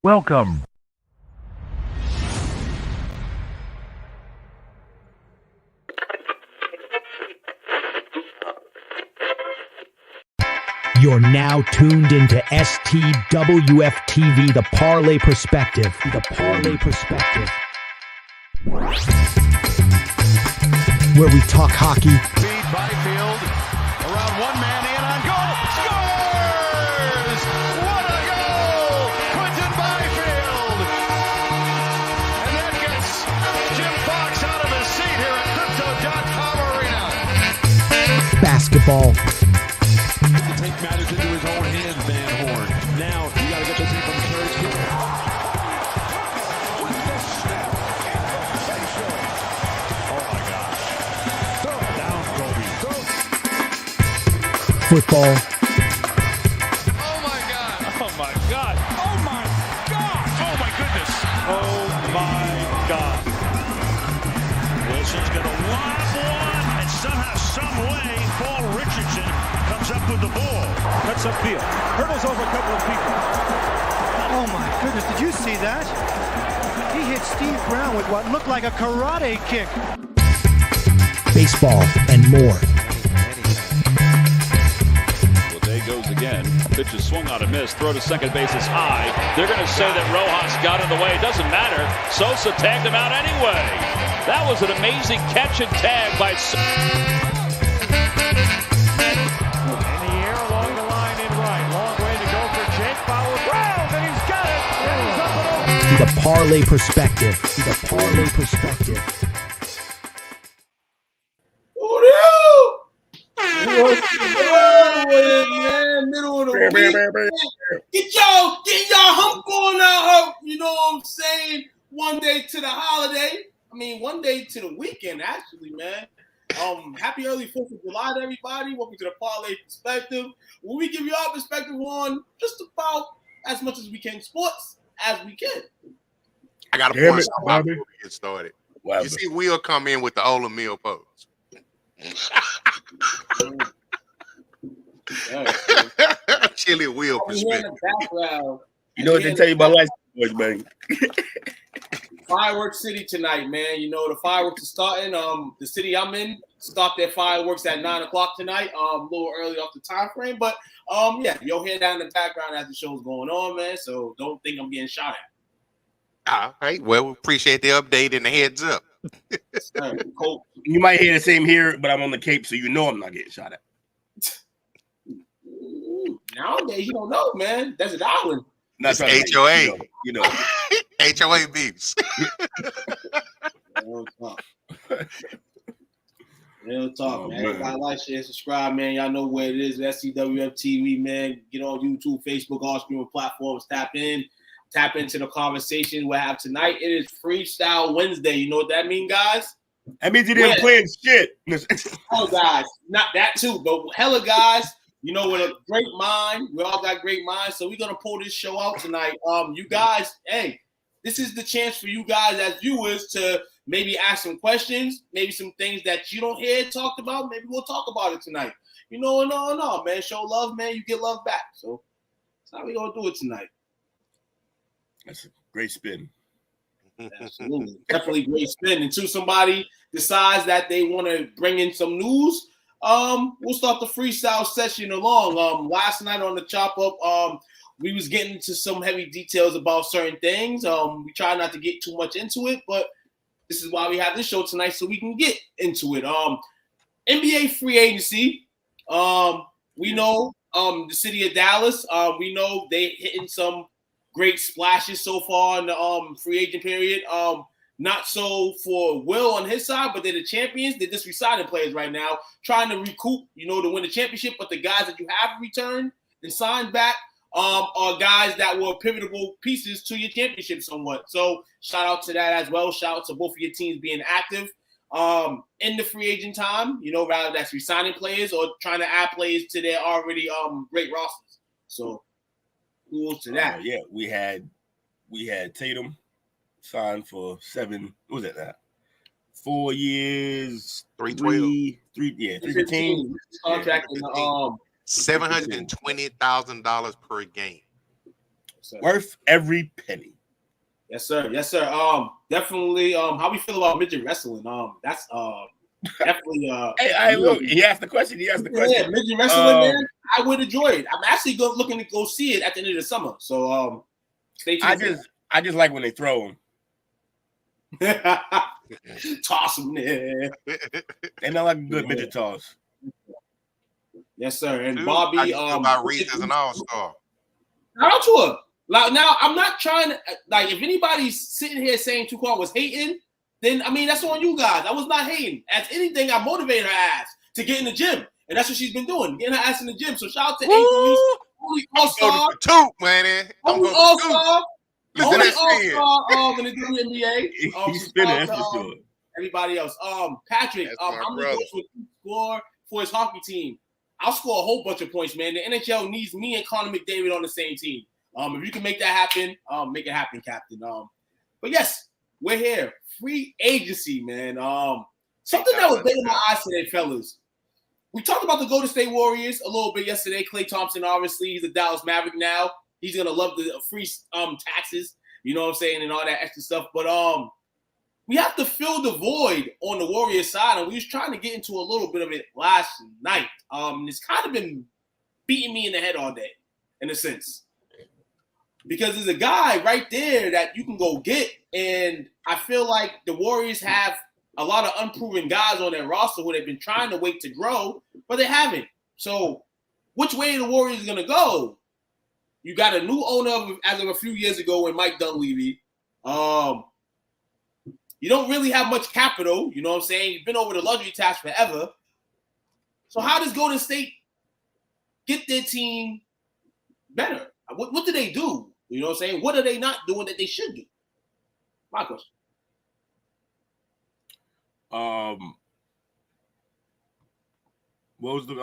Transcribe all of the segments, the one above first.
Welcome. You're now tuned into STWF-TV, The Parlay Perspective. The Parlay Perspective. Where we talk hockey. Feed Byfield around one man in on goal. Scores! What a goal! Quentin Byfield! And that gets Jim Fox out of his seat here at Crypto.com Arena. Basketball. To take matters into his own hands, Van Horn. Now, you got to get this in from third here. With the snap. Oh, my gosh. Down, Kobe. Football. Oh my God! Oh my God! Oh my God! Oh my goodness! Oh my God! Wilson's going to lob one, and somehow, some way, Paul Richardson comes up with the ball. Cuts upfield. Hurdles over a couple of people. Oh my goodness, did you see that? He hit Steve Brown with what looked like a karate kick. Baseball and more. Well, there goes again. Pitch is swung on a miss. Throw to second base is high. They're going to say that Rojas got in the way. It doesn't matter. Sosa tagged him out anyway. That was an amazing catch and tag by Sosa. The Parlay Perspective. The Parlay Perspective. What's man? Middle of the week. Get y'all hump going out. You know what I'm saying? One day to the holiday. I mean, one day to the weekend, actually, man. Happy early 4th of July to everybody. Welcome to the Parlay Perspective, where we give you our perspective on just about as much as we can sports as we can. I got a point about before we get started. Wow. You see Will come in with the Ola Mill pose. Chili Will perspective. You know what they tell you about life, boys, man. Fireworks City tonight, man. You know the fireworks are starting. The city I'm in start their fireworks at 9:00 tonight. A little early off the time frame, but yeah, you'll hear that in the background as the show's going on, man. So don't think I'm getting shot at. All right. Well, we appreciate the update and the heads up. You might hear the same here, but I'm on the Cape, so you know I'm not getting shot at. Nowadays, you don't know, man. That's an island. That's HOA. You know. HOA beefs. Real talk, man. Everybody like, share, subscribe, man. Y'all know where it is. STWF-TV, man. Get on YouTube, Facebook, all streaming platforms. Tap into the conversation we have tonight. It is Freestyle Wednesday. You know what that means, guys? That means you didn't play shit. Oh, guys. Not that too, but hella guys. You know, with a great mind. We all got great minds. So we're going to pull this show out tonight. You guys, hey, this is the chance for you guys as viewers to maybe ask some questions, maybe some things that you don't hear talked about. Maybe we'll talk about it tonight. You know, no, man. Show love, man. You get love back. So that's how we're going to do it tonight. That's a great spin. Absolutely. Definitely great spin. Until somebody decides that they want to bring in some news, we'll start the freestyle session along. Last night on the chop up, we was getting into some heavy details about certain things. We try not to get too much into it, but this is why we have this show tonight, so we can get into it. NBA free agency. We know the city of Dallas. We know they hitting some great splashes so far in the free agent period. Not so for Will on his side, but they're the champions. They're just resigning players right now, trying to recoup, to win the championship. But the guys that you have returned and signed back are guys that were pivotal pieces to your championship somewhat. So shout out to that as well. Shout out to both of your teams being active in the free agent time, rather that's resigning players or trying to add players to their already great rosters. So cool to that. Yeah, we had Tatum signed for 4 years, 315. Contract in $720,000 per game. sir. Worth every penny. Yes, sir. Yes, sir. Definitely. How we feel about midget wrestling? That's definitely. Hey, look. He asked the question. Yeah, midget wrestling, man. I would enjoy it. I'm actually looking to go see it at the end of the summer. So, stay tuned. I just like when they throw him. Toss him there. They not like a good midget toss. Yes, sir. And Bobby, about Reese as an all-star. Not to her. Like, now, I'm not trying to, like, if anybody's sitting here saying Tucson was hating, then, I mean, that's on you guys. I was not hating. As anything, I motivated her ass to get in the gym. And that's what she's been doing, getting her ass in the gym. So shout out to only all-star. Only all-star. Only all-star in the WNBA. He's spinning, that's for sure. Everybody else. Patrick, how many points would you score for his hockey team? I'll score a whole bunch of points, man. The NHL needs me and Connor McDavid on the same team. If you can make that happen, make it happen, Captain. But yes, we're here. Free agency, man. Something that was big in my eyes today, fellas. We talked about the Golden State Warriors a little bit yesterday. Klay Thompson, obviously, he's a Dallas Maverick now. He's gonna love the free taxes, you know what I'm saying, and all that extra stuff. But we have to fill the void on the Warriors side, and we was trying to get into a little bit of it last night. It's kind of been beating me in the head all day, in a sense. Because there's a guy right there that you can go get, and I feel like the Warriors have a lot of unproven guys on their roster who they've been trying to wait to grow, but they haven't. So which way the Warriors are going to go? You got a new owner as of a few years ago in Mike Dunleavy. You don't really have much capital, you know what I'm saying? You've been over the luxury tax forever. So how does Golden State get their team better? What do they do? You know what I'm saying? What are they not doing that they should do? My question. What was the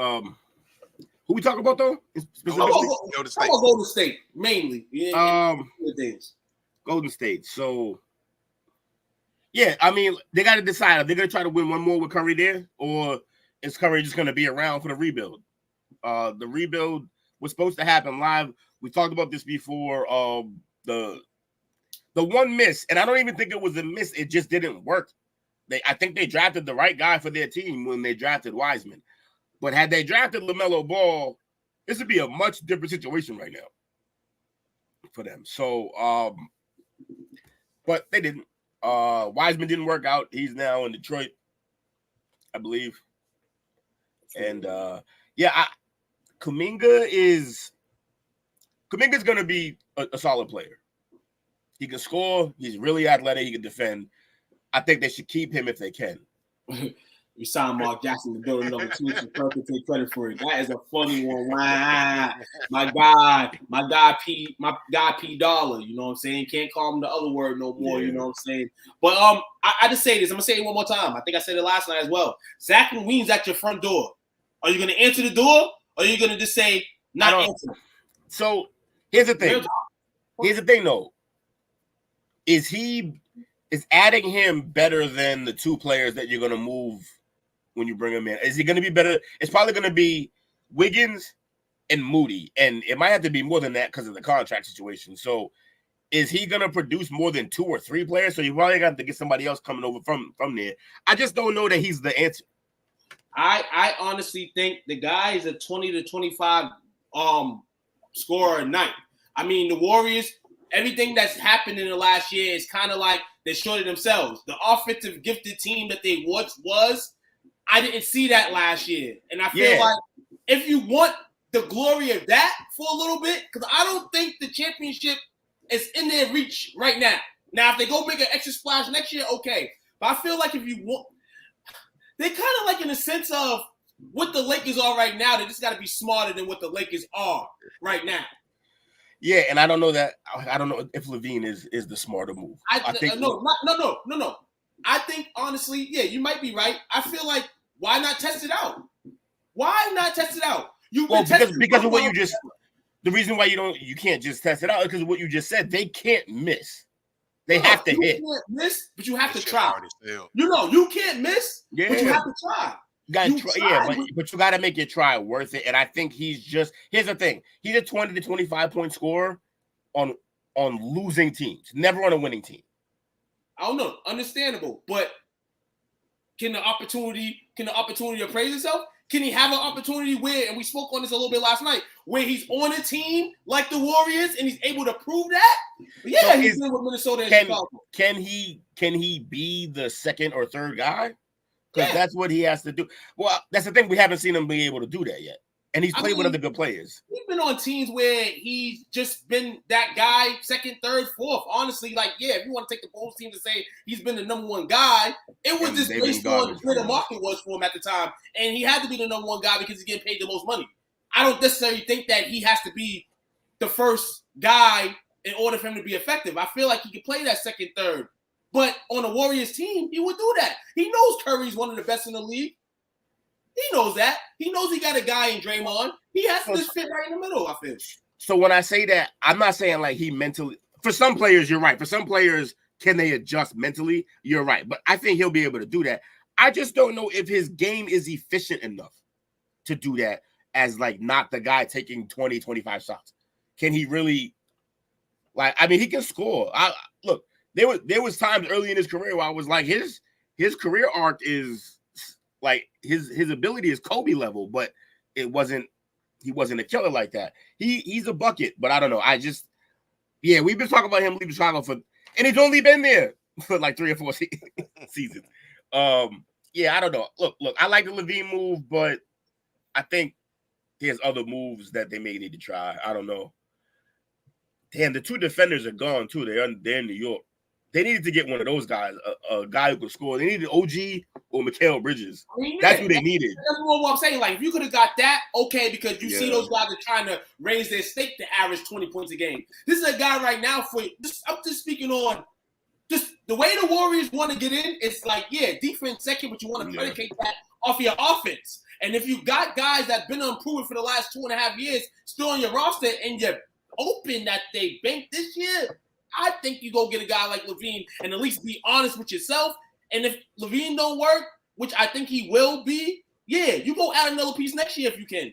who we talking about though? Golden State mainly. Golden State. So yeah, I mean they got to decide. Are they going to try to win one more with Curry there, or is Curry just going to be around for the rebuild? The rebuild was supposed to happen live. We talked about this before. The one miss, and I don't even think it was a miss. It just didn't work. I think they drafted the right guy for their team when they drafted Wiseman. But had they drafted LaMelo Ball, this would be a much different situation right now for them. So, but they didn't. Wiseman didn't work out. He's now in Detroit, I believe. And Kuminga's going to be a solid player. He can score. He's really athletic. He can defend. I think they should keep him if they can. You signed Mark Jackson to building number 2. So perfect, take credit for it. That is a funny one. Wow. My guy P Dollar. You know what I'm saying? Can't call him the other word no more. Yeah. You know what I'm saying? But I just say this. I'm gonna say it one more time. I think I said it last night as well. Zach LaVine's at your front door. Are you gonna answer the door, or are you gonna just say not answer? So here's the thing. Though. Is adding him better than the two players that you're going to move when you bring him in? Is he going to be better? It's probably going to be Wiggins and Moody, and it might have to be more than that because of the contract situation. So is he going to produce more than 2 or 3 players? So you probably got to get somebody else coming over from there. I just don't know that he's the answer. I honestly think the guy is a 20 to 25 scorer a night. I mean, the Warriors, everything that's happened in the last year is kind of like they shorted themselves. The offensive gifted team that they once was, I didn't see that last year. And I feel like if you want the glory of that for a little bit, because I don't think the championship is in their reach right now. Now, if they go make an extra splash next year, okay. But I feel like if you want, they're kind of like in the sense of what the Lakers are right now. They just got to be smarter than what the Lakers are right now. Yeah, and I don't know if LaVine is the smarter move. I think no. I think honestly, yeah, you might be right. I feel like why not test it out? Why not test it out? Because of what you just. The reason why you can't just test it out is because of what you just said. They can't miss. They have to hit. You can't miss, but you have to try. You can't miss, but you have to try. But you got to make your try worth it. And I think here's the thing. He's a 20 to 25 point scorer, on losing teams, never on a winning team. I don't know, understandable, but can the opportunity appraise itself? Can he have an opportunity where, and we spoke on this a little bit last night, where he's on a team like the Warriors and he's able to prove that? Yeah, so he's been with Minnesota and Chicago. Can he be the second or third guy? Because that's what he has to do. Well, that's the thing. We haven't seen him be able to do that yet. And he's played with other good players. He's been on teams where he's just been that guy, second, third, fourth. Honestly, like, yeah, if you want to take the Bulls team to say he's been the number one guy, it was just based on where the market was for him at the time. And he had to be the number one guy because he's getting paid the most money. I don't necessarily think that he has to be the first guy in order for him to be effective. I feel like he could play that second, third. But on a Warriors team, he would do that. He knows Curry's one of the best in the league. He knows that. He knows he got a guy in Draymond. He has to just fit right in the middle, I feel. So when I say that, I'm not saying like he mentally – for some players, you're right. For some players, can they adjust mentally? You're right. But I think he'll be able to do that. I just don't know if his game is efficient enough to do that as like not the guy taking 20, 25 shots. Can he really – like, I mean, he can score. Look, there was times early in his career where I was like, his career arc is – like his ability is Kobe level, but he wasn't a killer like that. He's a bucket, but I don't know. We've been talking about him leaving Chicago and he's only been there for like 3 or 4 seasons. I don't know. Look, I like the LaVine move, but I think there's other moves that they may need to try. I don't know. Damn, the 2 defenders are gone too. They're in New York. They needed to get one of those guys, a guy who could score. They needed OG or Mikal Bridges. I mean, that's who they needed. That's what I'm saying. Like, if you could have got that, okay, because you see those guys are trying to raise their stake to average 20 points a game. This is a guy right now I'm just speaking on just the way the Warriors want to get in. It's like, defense second, but you want to predicate that off your offense. And if you got guys that have been unproven for the last 2.5 years still on your roster and you're open that they banked this year, I think you go get a guy like LaVine and at least be honest with yourself. And if LaVine don't work, which I think he will be, you go add another piece next year if you can.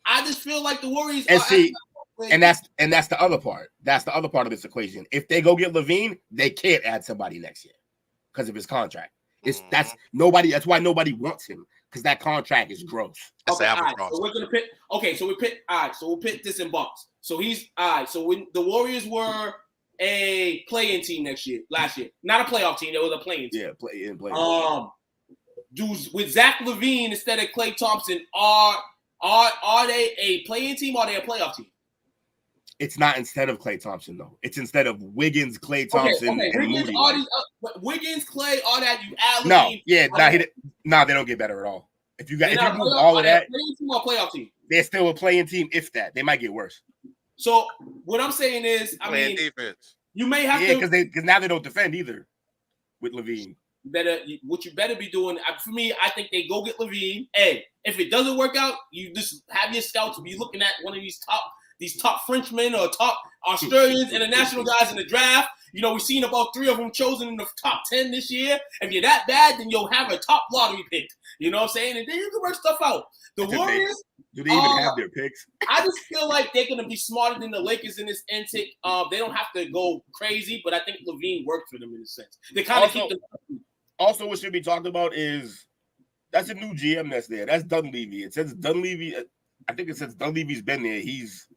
I just feel like the Warriors and that's the other part. That's the other part of this equation. If they go get LaVine, they can't add somebody next year because of his contract. That's why nobody wants him, because that contract is gross. Okay, so we're gonna pick. Okay, so we'll put this in box. So he's all right. So when the Warriors were a play-in team last year. Not a playoff team. It was a play-in team. Yeah, play-in. With Zach LaVine instead of Klay Thompson, are they a play-in team or are they a playoff team? It's not instead of Klay Thompson, though. It's instead of Wiggins, Klay Thompson, and Wiggins, Moody. Wiggins, Klay, all that, you add LaVine. They don't get better at all. If you move all of that, play-in team or playoff team? They're still a play-in team, if that. They might get worse. So what I'm saying is, defense. You may have to, because now they don't defend either with LaVine. What you better be doing, for me, I think they go get LaVine. Hey, if it doesn't work out, you just have your scouts be looking at one of these top Frenchmen or top Australians international guys in the draft. You know, we've seen about 3 of them chosen in the top 10 this year. If you're that bad, then you'll have a top lottery pick. You know what I'm saying? And then you can work stuff out. The Warriors. Do they even have their picks? I just feel like they're going to be smarter than the Lakers in this intake. They don't have to go crazy, but I think LaVine worked for them in a sense. They kind of keep them. Also, what should be talked about is that's a new GM that's there. That's Dunleavy. It says Dunleavy. I think it says Dunleavy's been there. Is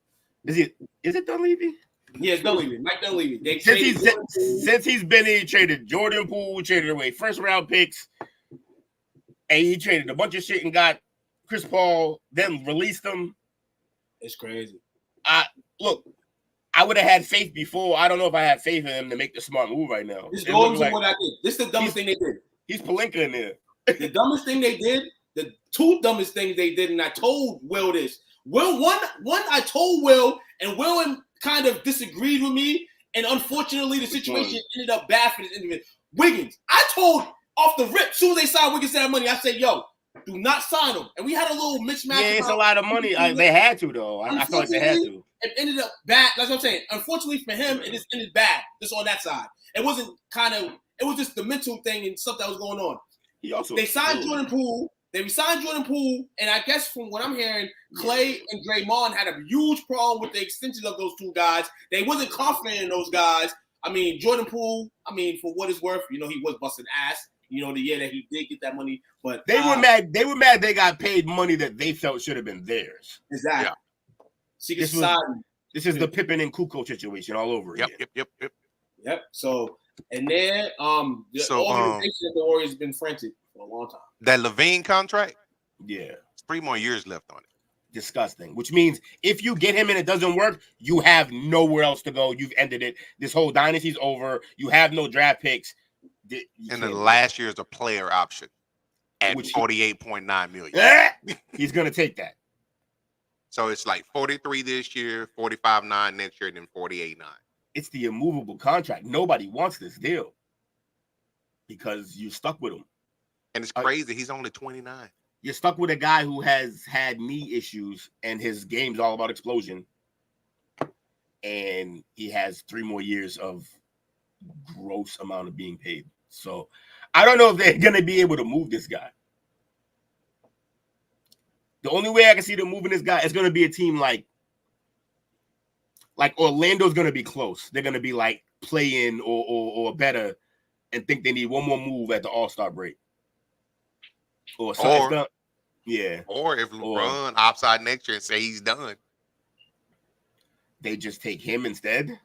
it Dunleavy? Yeah, it's Dunleavy. Mike Dunleavy. Since he's been here, he traded Jordan Poole, traded away first-round picks, and he traded a bunch of shit and got Chris Paul, then released him. It's crazy. Look, I would have had faith before. I don't know if I had faith in him to make the smart move right now. This goes to what I did. This is the dumbest thing they did. He's Pelinka in there. The dumbest thing they did, the 2 dumbest things they did, and I told Will this. One I told Will, and Will kind of disagreed with me, and unfortunately the situation ended up bad for this individual. Wiggins, I told off the rip, soon as they signed Wiggins that money, I said, yo, do not sign him. And we had a little mismatch. Yeah, it's a lot of money. They had to, though. I feel like they had to. It ended up bad. That's what I'm saying. Unfortunately for him, it just ended bad. Just on that side. It wasn't it was just the mental thing and stuff that was going on. They signed Jordan Poole. They resigned Jordan Poole, and I guess from what I'm hearing, Clay and Draymond had a huge problem with the extension of those two guys. They wasn't confident in those guys. I mean, Jordan Poole, for what it's worth, he was busting ass, the year that he did get that money. But they were mad. They were mad they got paid money that they felt should have been theirs. Exactly. Yeah. This is the Pippen and Kukoc situation all over again. Yep. So, and then the organization of the Warriors has been frantic for a long time. That Levine contract? Yeah. 3 more years left on it. Disgusting. Which means if you get him and it doesn't work, you have nowhere else to go. You've ended it. This whole dynasty's over. You have no draft picks. And then last year is a player option at $48.9 million. He's going to take that. So it's like 43 this year, 45.9 next year, and then 48.9. It's the immovable contract. Nobody wants this deal because you're stuck with him. And it's crazy. He's only 29. You're stuck with a guy who has had knee issues and his game's all about explosion. And he has 3 more years of gross amount of being paid. So I don't know if they're going to be able to move this guy. The only way I can see them moving this guy is going to be a team like Orlando's going to be close. They're going to be like play-in or better and think they need one more move at the All-Star break. Or if LeBron opts out next year and say he's done, they just take him instead.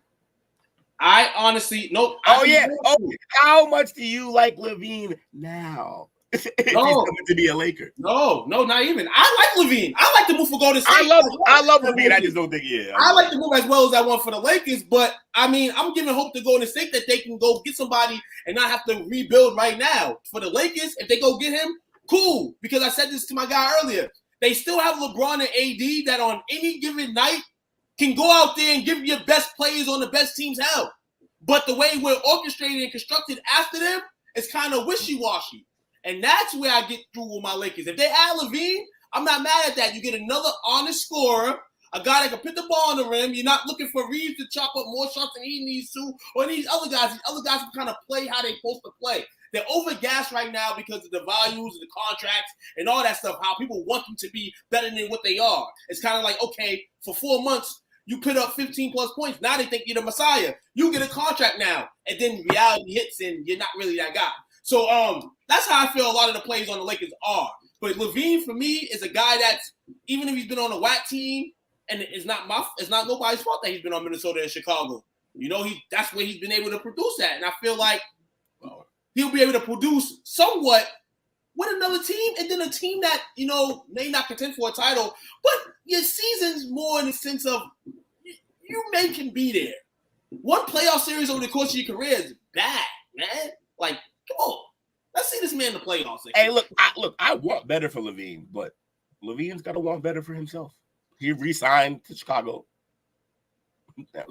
I honestly How much do you like Levine now? If he's coming to be a Laker. No, not even. I like Levine. I like the move for Golden State. I love Levine. I just don't think I like the move as well as I want for the Lakers, but I'm giving hope to Golden State that they can go get somebody and not have to rebuild right now. For the Lakers, if they go get him, cool. Because I said this to my guy earlier. They still have LeBron and AD that on any given night can go out there and give your best players on the best teams help. But the way we're orchestrated and constructed after them is kind of wishy-washy. And that's where I get through with my Lakers. If they add Levine, I'm not mad at that. You get another honest scorer, a guy that can put the ball on the rim. You're not looking for Reeves to chop up more shots than he needs to, or these other guys. These other guys can kind of play how they're supposed to play. They're overgassed right now because of the values and the contracts and all that stuff, how people want them to be better than what they are. It's kind of like, okay, for 4 months, you put up 15-plus points. Now they think you're the Messiah. You get a contract now. And then reality hits and you're not really that guy. So that's how I feel a lot of the players on the Lakers are. But Levine, for me, is a guy that's, even if he's been on a whack team, and it's not nobody's fault that he's been on Minnesota and Chicago. That's where he's been able to produce at. And I feel like he'll be able to produce somewhat with another team, and then a team that, may not contend for a title, but your season's more in the sense of you can be there. One playoff series over the course of your career is bad, man. Like, come on. Let's see this man in the playoffs. Hey, I want better for Levine, but Levine's got to want better for himself. He re-signed to Chicago. That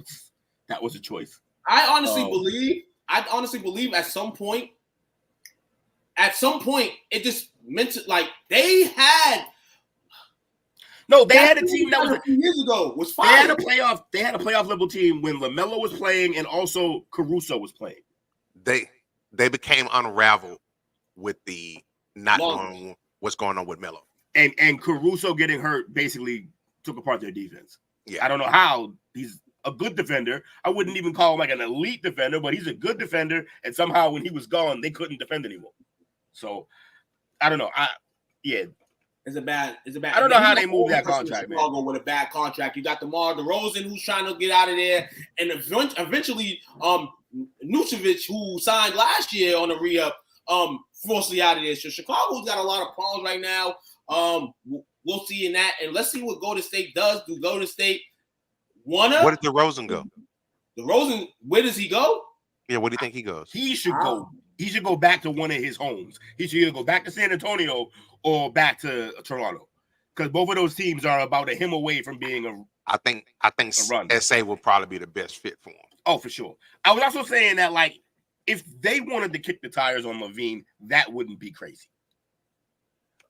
was a choice. I honestly believe at some point, it just meant to, like, they had a team that was a few years ago was fine. They had a playoff level team when LaMelo was playing and also Caruso was playing. They became unraveled with the not knowing what's going on with Melo. And Caruso getting hurt basically took apart their defense. Yeah. I don't know how. He's a good defender. I wouldn't even call him like an elite defender, but he's a good defender. And somehow when he was gone, they couldn't defend anymore. So I don't know. It's a bad. I don't know how they moved that contract, man. With a bad contract, you got DeMar DeRozan who's trying to get out of there, and eventually, Vucevic, who signed last year on a re-up, forcibly out of there. So Chicago's got a lot of problems right now. We'll see in that, and let's see what Golden State does. Do Golden State wanna? Where did DeRozan go? DeRozan, where does he go? Yeah, where do you think he goes? He should go. He should go back to one of his homes. He should either go back to San Antonio or back to Toronto, because both of those teams are about him away from being a. I think SA will probably be the best fit for him. Oh, for sure. I was also saying that, like, if they wanted to kick the tires on Levine, that wouldn't be crazy.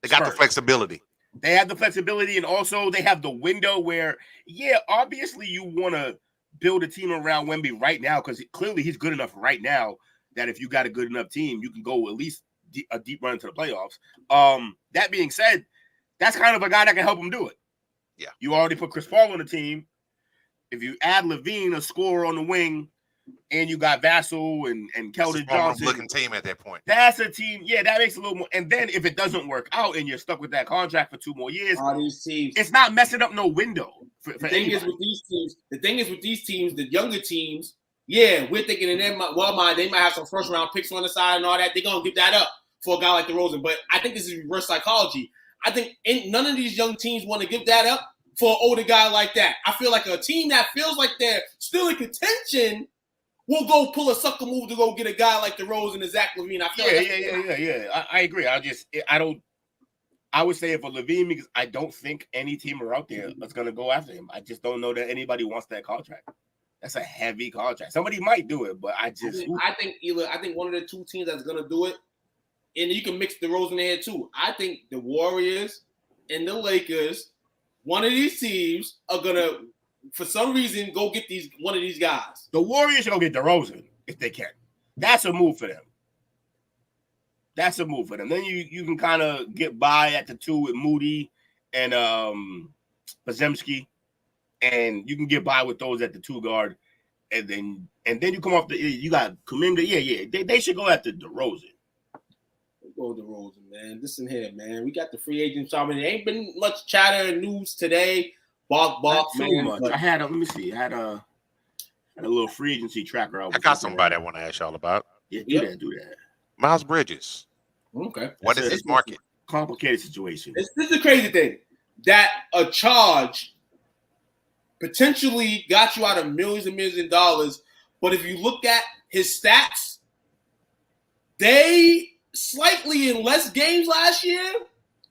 They got the flexibility. They have the flexibility, and also they have the window where, obviously you want to build a team around Wemby right now, because clearly he's good enough right now that if you got a good enough team, you can go at least a deep run into the playoffs. That being said, that's kind of a guy that can help him do it. Yeah. You already put Chris Paul on the team. If you add Levine, a scorer on the wing, and you got Vassell and Keldon Johnson, looking team at that point. that's a team. Yeah, that makes a little more. And then if it doesn't work out and you're stuck with that contract for 2 more years, these teams, it's not messing up no window. The thing is with these teams, the younger teams, yeah, we're thinking in their mind they might have some first round picks on the side and all that. They're gonna give that up for a guy like DeRozan. But I think this is reverse psychology. I think none of these young teams want to give that up for an older guy like that. I feel like a team that feels like they're still in contention will go pull a sucker move to go get a guy like DeRozan and Zach LaVine. I feel I agree. I would say for LaVine, because I don't think any team are out there that's going to go after him. I just don't know that anybody wants that contract. That's a heavy contract. Somebody might do it, but I think one of the 2 teams that's going to do it, and you can mix DeRozan in here too. I think the Warriors and the Lakers, one of these teams are going to, for some reason, go get one of these guys. The Warriors should go get DeRozan if they can. That's a move for them. Then you can kind of get by at the 2 with Moody and Podziemski, and you can get by with those at the 2 guard, and then you come off you got Kuminga. Yeah. They should go after DeRozan. Go DeRozan, man. Listen here, man. We got the free agent shopping. There ain't been much chatter and news today. Bark, man. Much. I had let me see. I had a little free agency tracker. I got somebody I want to ask y'all about. Yeah, do that. Miles Bridges. Okay. What is his market? Complicated situation. This is the crazy thing. That a charge potentially got you out of millions and millions of dollars. But if you look at his stats, they slightly in less games last year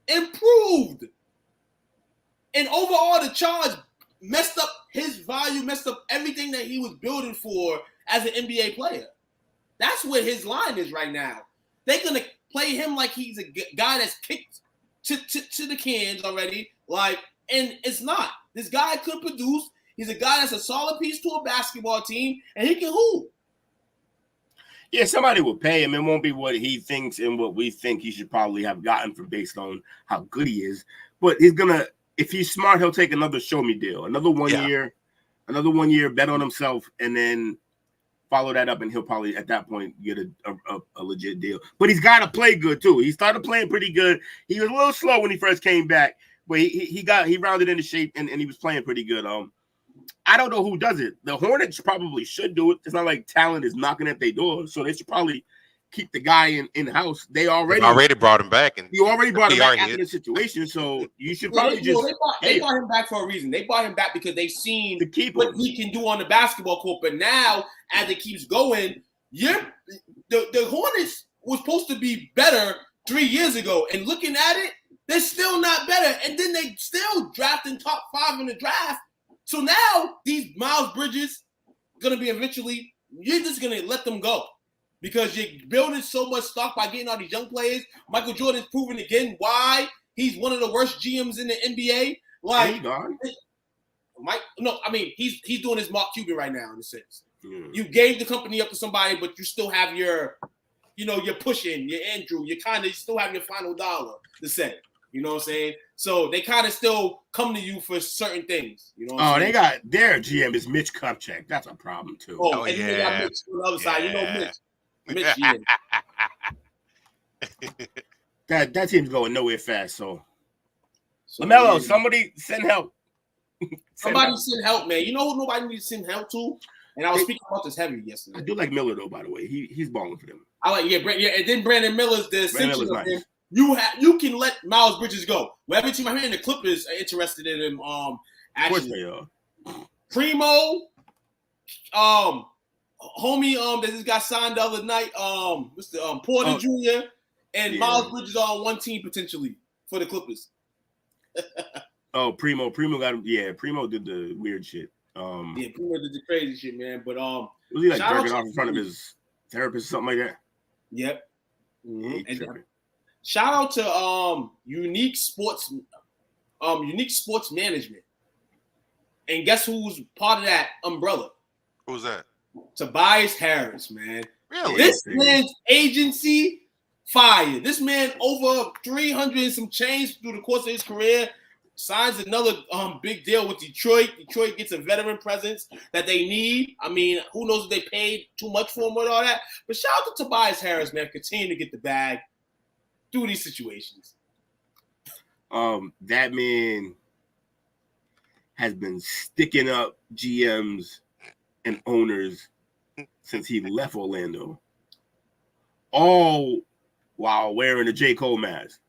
improved. And overall, the charge messed up his value, messed up everything that he was building for as an NBA player. That's where his line is right now. They're going to play him like he's a guy that's kicked to the cans already. And it's not. This guy could produce. He's a guy that's a solid piece to a basketball team, and he can hoop. Yeah, somebody will pay him. It won't be what he thinks and what we think he should probably have gotten from based on how good he is. But he's going to, if he's smart, he'll take another show me deal, another 1 year, bet on himself, and then follow that up, and he'll probably at that point get a legit deal. But he's got to play good too. He started playing pretty good. He was a little slow when he first came back, but he rounded into shape and he was playing pretty good. I don't know who does it. The Hornets probably should do it. It's not like talent is knocking at their door, so they should probably keep the guy in house. They already brought him back, and you already brought him back after the situation. So you should probably they brought him back for a reason. They brought him back because they seen what he can do on the basketball court. But now, as it keeps going, the Hornets was supposed to be better 3 years ago, and looking at it, they're still not better. And then they still drafting top 5 in the draft. So now these Miles Bridges gonna be eventually. You're just gonna let them go. Because you're building so much stock by getting all these young players. Michael Jordan's proven again why he's one of the worst GMs in the NBA. He's doing his Mark Cuban right now in a sense. You gave the company up to somebody, but you still have your, you're pushing, your Andrew, you still have your final dollar to say. You know what I'm saying? So they kind of still come to you for certain things. You know what I'm saying? They got their GM is Mitch Kupchak. That's a problem too. And then they got Mitch on the other side. Mitch. That team's going nowhere fast. So LaMelo, somebody send help. Send help, man. You know who nobody needs to send help to? And I was speaking about this heavy yesterday. I do like Miller though, by the way. He's balling for them. I like and then Brandon Miller's the essential of him. You can let Miles Bridges go. Well, every team I'm hearing the Clippers are interested in him. Actually, of course they are. Primo, homie, that just got signed the other night. Mr. Porter Jr. and Miles Bridges are on one team potentially for the Clippers. Primo got him. Yeah, Primo did the weird shit. Primo did the crazy shit, man. But was he like jerking off in front of his therapist or something like that? Yep. Mm-hmm. And shout out to Unique Sports Management. And guess who's part of that umbrella? Who's that? Tobias Harris, man. Really? This man's agency Fire. This man over 300 and some change through the course of his career. Signs another big deal with Detroit. Detroit gets a veteran presence that they need. I mean, who knows if they paid too much for him and all that. But shout out to Tobias Harris, man. Continue to get the bag through these situations. That man has been sticking up GMs and owners since he left Orlando, all while wearing a J. Cole mask.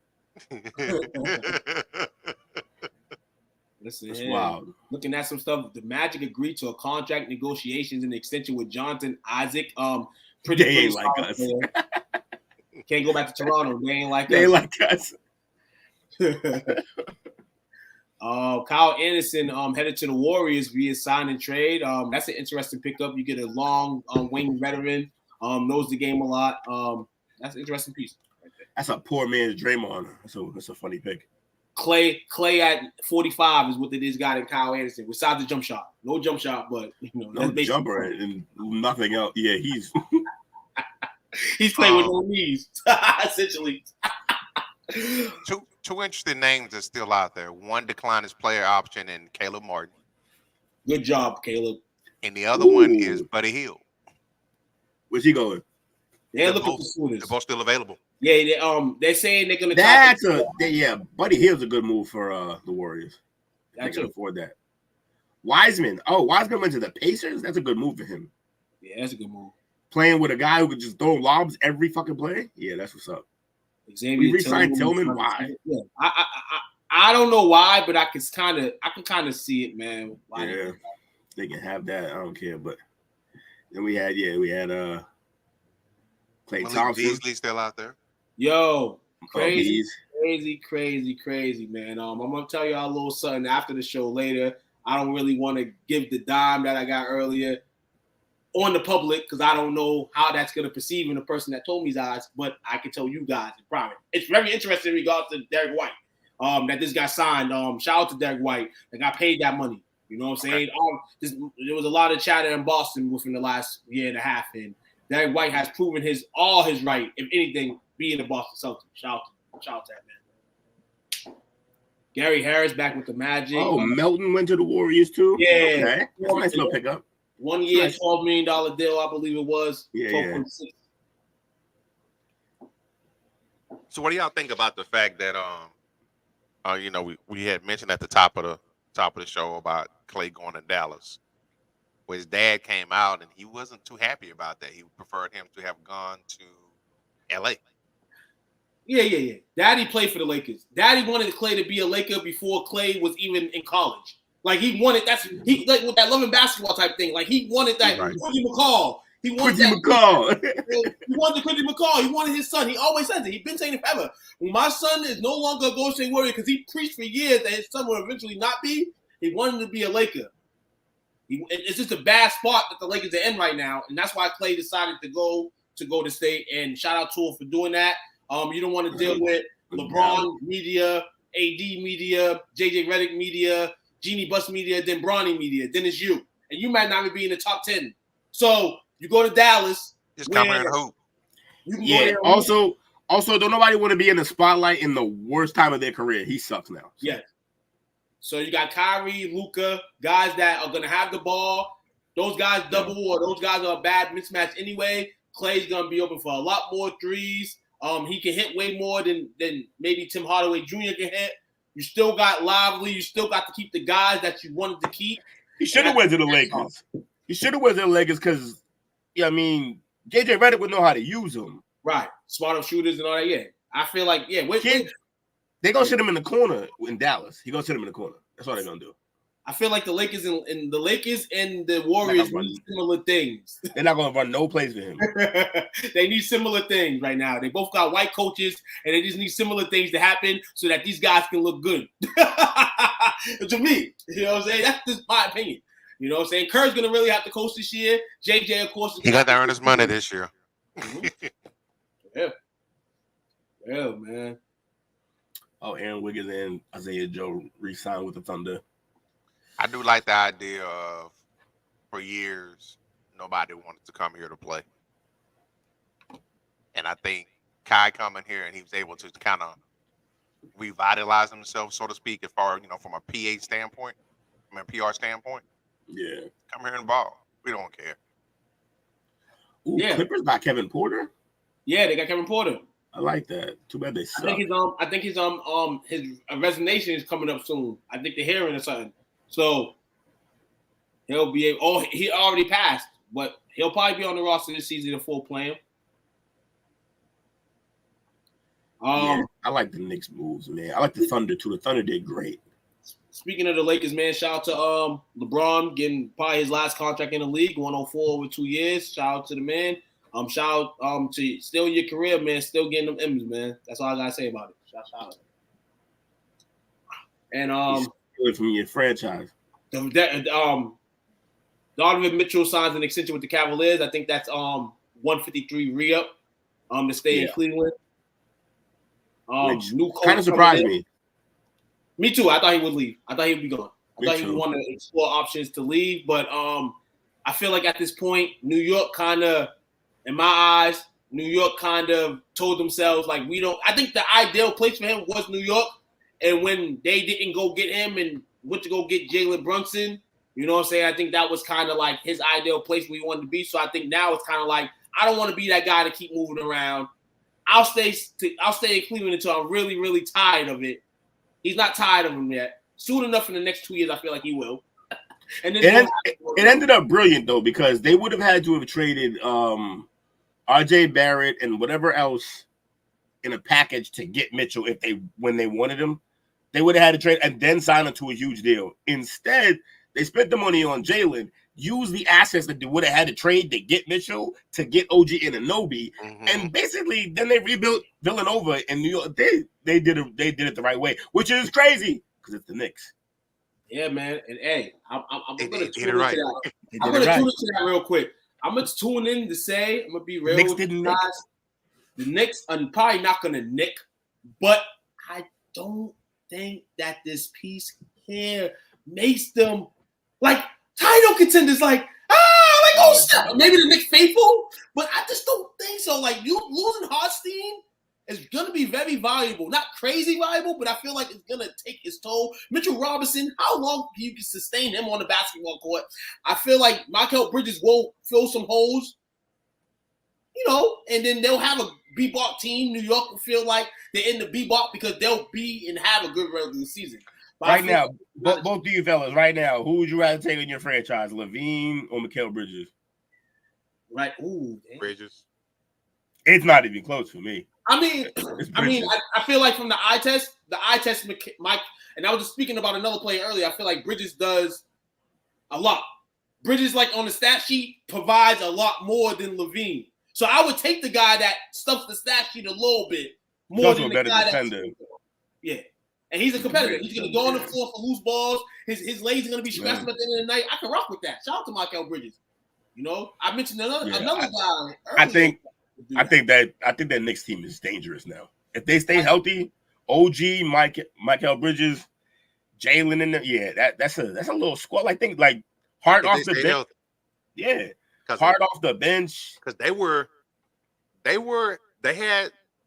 Listen, that's wild. Looking at some stuff, the Magic agreed to a contract negotiations and extension with Jonathan Isaac. They ain't like us. Can't go back to Toronto. They ain't like us. They ain't like us. Kyle Anderson headed to the Warriors via sign and trade. That's an interesting pickup. You get a long wing veteran, knows the game a lot. That's an interesting piece. Right there. That's a poor man's Draymond. That's a funny pick. Clay at 45 is what they just got in Kyle Anderson. Besides the jump shot, no jump shot, but no jumper and nothing else. Yeah, he's playing with no knees essentially. Two interesting names are still out there. One declined his player option, and Caleb Martin. Good job, Caleb. And the other one is Buddy Hield. Where's he going? They're looking for Sooners. They're both still available. Yeah, they're saying they're gonna. Buddy Hield's a good move for the Warriors. They can afford that. Wiseman went to the Pacers. That's a good move for him. Yeah, that's a good move. Playing with a guy who could just throw lobs every fucking play. Yeah, that's what's up. Xavier re-signed Tillman. Why? Yeah, I don't know why, but I can kind of see it, man. Why they can have that. I don't care. But then we had Klay Thompson. Beasley still out there. Yo, crazy, man. I'm gonna tell y'all a little something after the show later. I don't really want to give the dime that I got earlier on the public because I don't know how that's gonna perceive in the person that told me his eyes, but I can tell you guys in private. It's very interesting in regards to Derek White. That this guy signed. Shout out to Derek White. That got paid that money. You know what I'm saying? There was a lot of chatter in Boston within the last year and a half, and Derek White has proven all his right, if anything, being a Boston Celtics. Shout out to that man. Gary Harris back with the Magic. Oh, Melton went to the Warriors too? Yeah. Okay. That's a nice little pickup. 1 year, $12 million deal, I believe it was. Yeah. So what do y'all think about the fact that we had mentioned at the top of the show about Clay going to Dallas, where his dad came out and he wasn't too happy about that. He preferred him to have gone to LA. Yeah. Daddy played for the Lakers. Daddy wanted Clay to be a Laker before Clay was even in college. Like he wanted like with that loving basketball type thing. Like he wanted that Quincy McCall. He wanted McCall. He wanted Quincy McCall. He wanted his son. He always says it. He's been saying it forever. When my son is no longer a Golden State Warrior because he preached for years that his son will eventually not be. He wanted to be a Laker. It's just a bad spot that the Lakers are in right now, and that's why Clay decided to go to State. And shout out to him for doing that. You don't want to deal with LeBron media, AD media, JJ Redick media, Jeannie Buss media, then Bronny media. Then it's you, and you might not even be in the top 10. So you go to Dallas. Just come here and hoop. Yeah. Also, don't nobody want to be in the spotlight in the worst time of their career. He sucks now. So. Yeah. So you got Kyrie, Luka, guys that are gonna have the ball. Those guys double or those guys are a bad mismatch anyway. Clay's gonna be open for a lot more threes. He can hit way more than maybe Tim Hardaway Jr. can hit. You still got Lively. You still got to keep the guys that you wanted to keep. He should have went to the Lakers. He should have went to the Lakers because, JJ Redick would know how to use them. Right. Smart shooters and all that. Yeah. I feel like, they're going to sit him in the corner in Dallas. He's going to sit him in the corner. That's what they're going to do. I feel like the Lakers and the Warriors need similar things. They're not going to run no plays for him. They need similar things right now. They both got white coaches, and they just need similar things to happen so that these guys can look good. To me, you know what I'm saying? That's just my opinion. You know what I'm saying? Kerr's going to really have to coach this year. JJ, of course. He got to earn his money this year. Yeah, man. Oh, Aaron Wiggins and Isaiah Joe re-signed with the Thunder. I do like the idea of, for years, nobody wanted to come here to play. And I think Kai coming here and he was able to kind of revitalize himself, so to speak, as far from a PA standpoint, from a PR standpoint. Yeah, come here and ball. We don't care. Ooh, yeah, Clippers by Kevin Porter. Yeah, they got Kevin Porter. I like that. Too bad they suck. I think his resignation is coming up soon. I think the hearing or something. So he'll be able. Oh, he already passed, but he'll probably be on the roster this season to full playing. Yeah, I like the Knicks moves, man. I like the Thunder too. The Thunder did great. Speaking of the Lakers, man, shout out to LeBron getting probably his last contract in the league, 104 over 2 years. Shout out to the man. Shout out to still in your career, man. Still getting them M's, man. That's all I gotta say about it. Shout out. And from your franchise. Donovan Mitchell signs an extension with the Cavaliers. I think that's 153 re-up to stay in Cleveland. New coach kind of surprised me. Me too. I thought he would leave. I thought he would be gone. I thought he would want to explore options to leave. But I feel like at this point, New York kind of, in my eyes, New York kind of told themselves, like, we don't – I think the ideal place for him was New York. And when they didn't go get him and went to go get Jalen Brunson, you know what I'm saying? I think that was kind of like his ideal place where he wanted to be. So I think now it's kind of like, I don't want to be that guy to keep moving around. I'll stay in Cleveland until I'm really, really tired of it. He's not tired of him yet. Soon enough in the next 2 years, I feel like he will. And then it ended up brilliant, though, because they would have had to have traded R.J. Barrett and whatever else in a package to get Mitchell when they wanted him. They would have had to trade and then sign him to a huge deal. Instead, they spent the money on Jalen, used the assets that they would have had to trade to get Mitchell, to get OG Anunoby, and basically then they rebuilt Villanova in New York. They did it the right way, which is crazy because it's the Knicks. Yeah, man. And hey, I'm gonna tune into right. that. I'm gonna tune into that real quick. I'm gonna tune in to say, I'm gonna be real with you guys. The Knicks are probably not gonna nick, but I don't think that this piece here makes them like title contenders. Maybe the Knicks faithful, but I just don't think so. Like, you losing Hartstein is gonna be very valuable, not crazy valuable, but I feel like it's gonna take its toll. Mitchell Robinson, how long can you sustain him on the basketball court? I feel like Mikal Bridges will fill some holes, and then they'll have a bebop team. New York will feel like they're in the bebop because they'll be and have a good regular season. But right now, both of you fellas, right now, who would you rather take in your franchise, Levine or Mikal Bridges? Right, ooh, Bridges. It's not even close for me. I feel like from the eye test, Mike, and I was just speaking about another player earlier. I feel like Bridges does a lot. Bridges, like on the stat sheet, provides a lot more than Levine. So I would take the guy that stuffs the stat sheet a little bit more than the guy defender. Yeah. And he's a competitor. He's going to go on the floor for loose balls. His legs are going to be scratched at the end of the night. I can rock with that. Shout out to Mikal Bridges. I mentioned another guy. Earlier. I think that Knicks team is dangerous now. If they stay healthy, OG, Mikal Bridges, Jalen in there, that's a little squad. I think like hard off the bench. Healthy. Yeah, hard off the bench because they had, you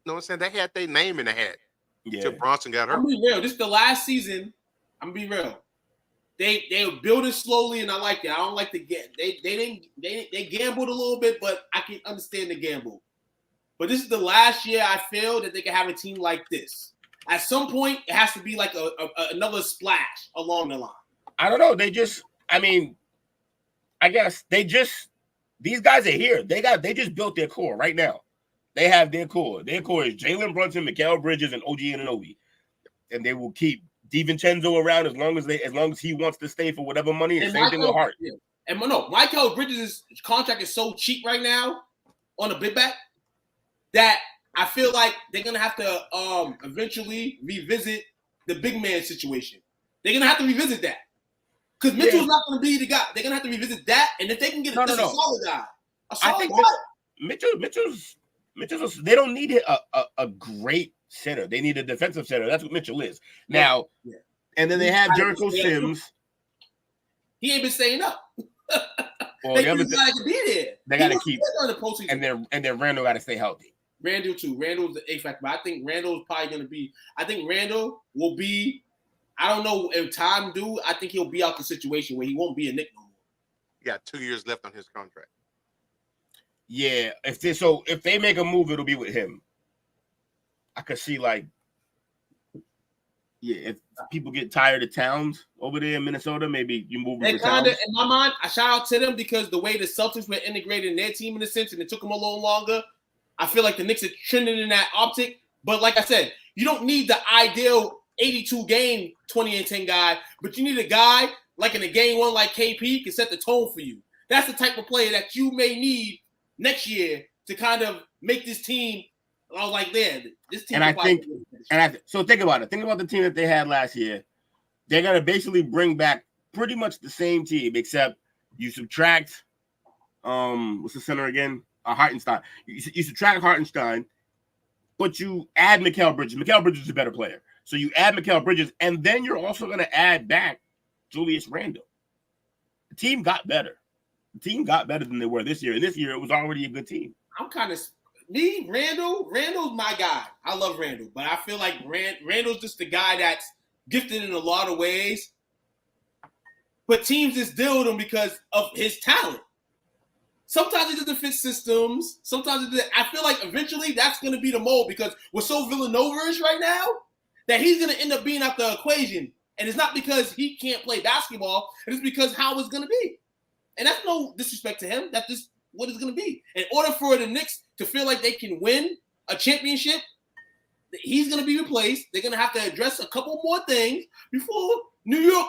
know what I'm saying, they had their name in the hat. Yeah, until Bronson got hurt. I'm gonna be real. This is the last season. I'm gonna be real. They were building slowly, and I like that. I don't like the they gambled a little bit, but I can understand the gamble. But this is the last year I feel that they can have a team like this. At some point, it has to be like another splash along the line. I don't know. These guys are here. They just built their core right now. They have their core. Their core is Jalen Brunson, Mikal Bridges, and OG Anunoby, and they will keep DiVincenzo around as long as he wants to stay for whatever money. And same thing with Hart. Yeah. And Mikal Bridges' contract is so cheap right now on a bid back that I feel like they're gonna have to eventually revisit the big man situation. They're gonna have to revisit that because Mitchell's not gonna be the guy. They're gonna have to revisit that, and if they can get a solid guy, I think Mitchell's. They don't need a great center. They need a defensive center. That's what Mitchell is now. Yeah. And then they have Jericho Sims. He ain't been staying up. Well, they got to keep. And then Randall got to stay healthy. Randall too. Randall's the A factor, but I think Randall's probably going to be. I think Randall will be. I don't know if time do. I think he'll be out the situation where he won't be a Knick no more. He got 2 years left on his contract. Yeah, if they make a move, it'll be with him. I could see if people get tired of Towns over there in Minnesota, maybe you move him to Towns. In my mind, I shout out to them because the way the Celtics were integrated in their team in a sense, and it took them a little longer. I feel like the Knicks are trending in that optic. But like I said, you don't need the ideal 82-game 20-10 guy, but you need a guy like in a game one like KP can set the tone for you. That's the type of player that you may need next year to kind of make this team. I was like, this team. So think about it. Think about the team that they had last year. They're gonna basically bring back pretty much the same team, except you subtract. What's the center again? Hartenstein. You subtract Hartenstein, but you add Mikal Bridges. Mikal Bridges is a better player. So you add Mikal Bridges, and then you're also going to add back Julius Randle. The team got better. The team got better than they were this year. And this year, it was already a good team. I'm kind of – Randall's my guy. I love Randall. But I feel like Randall's just the guy that's gifted in a lot of ways. But teams just deal with him because of his talent. Sometimes it doesn't fit systems. Sometimes it doesn't. I feel like eventually that's going to be the mold because we're so Villanova-ish right now that he's going to end up being out the equation. And it's not because he can't play basketball. It's because how it's going to be. And that's no disrespect to him. That's just what it's going to be. In order for the Knicks to feel like they can win a championship, he's going to be replaced. They're going to have to address a couple more things before New York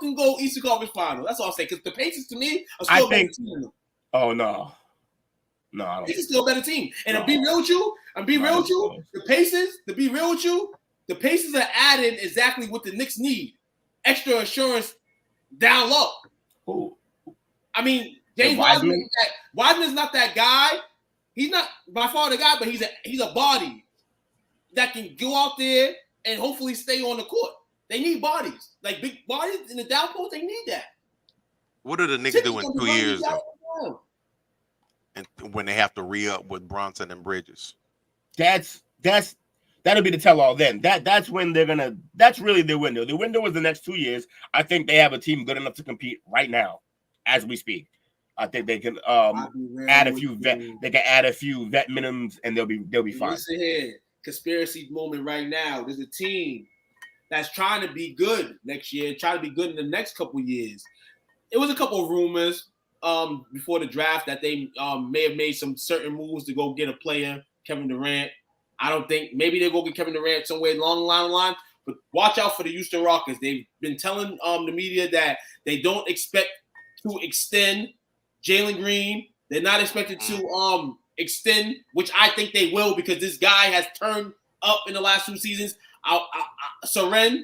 can go Eastern Conference Final. That's all I'm saying. Because the Pacers, to me, are still better team than them. Oh, no. No, I don't. He's still a better team. And to be real with you, the Pacers are adding exactly what the Knicks need. Extra assurance down low. Who? I mean, James Wiseman's not that guy. He's not by far the guy, but he's a body that can go out there and hopefully stay on the court. They need bodies. Like big bodies in the down post, they need that. What do the Knicks do in 2 years, though? And when they have to re-up with Bronson and Bridges? That'll be the tell-all then. That's when that's really their window. The window is the next 2 years. I think they have a team good enough to compete right now as we speak. I think they can add a few vet minimums and they'll be fine. Listen here, conspiracy moment right now. There's a team that's trying to be good next year, trying to be good in the next couple years. It was a couple of rumors before the draft that they may have made some certain moves to go get a player, Kevin Durant. I don't think maybe they'll go get Kevin Durant somewhere along the line, but watch out for the Houston Rockets. They've been telling the media that they don't expect to extend Jalen Green. They're not expected to extend, which I think they will because this guy has turned up in the last 2 seasons. Seren,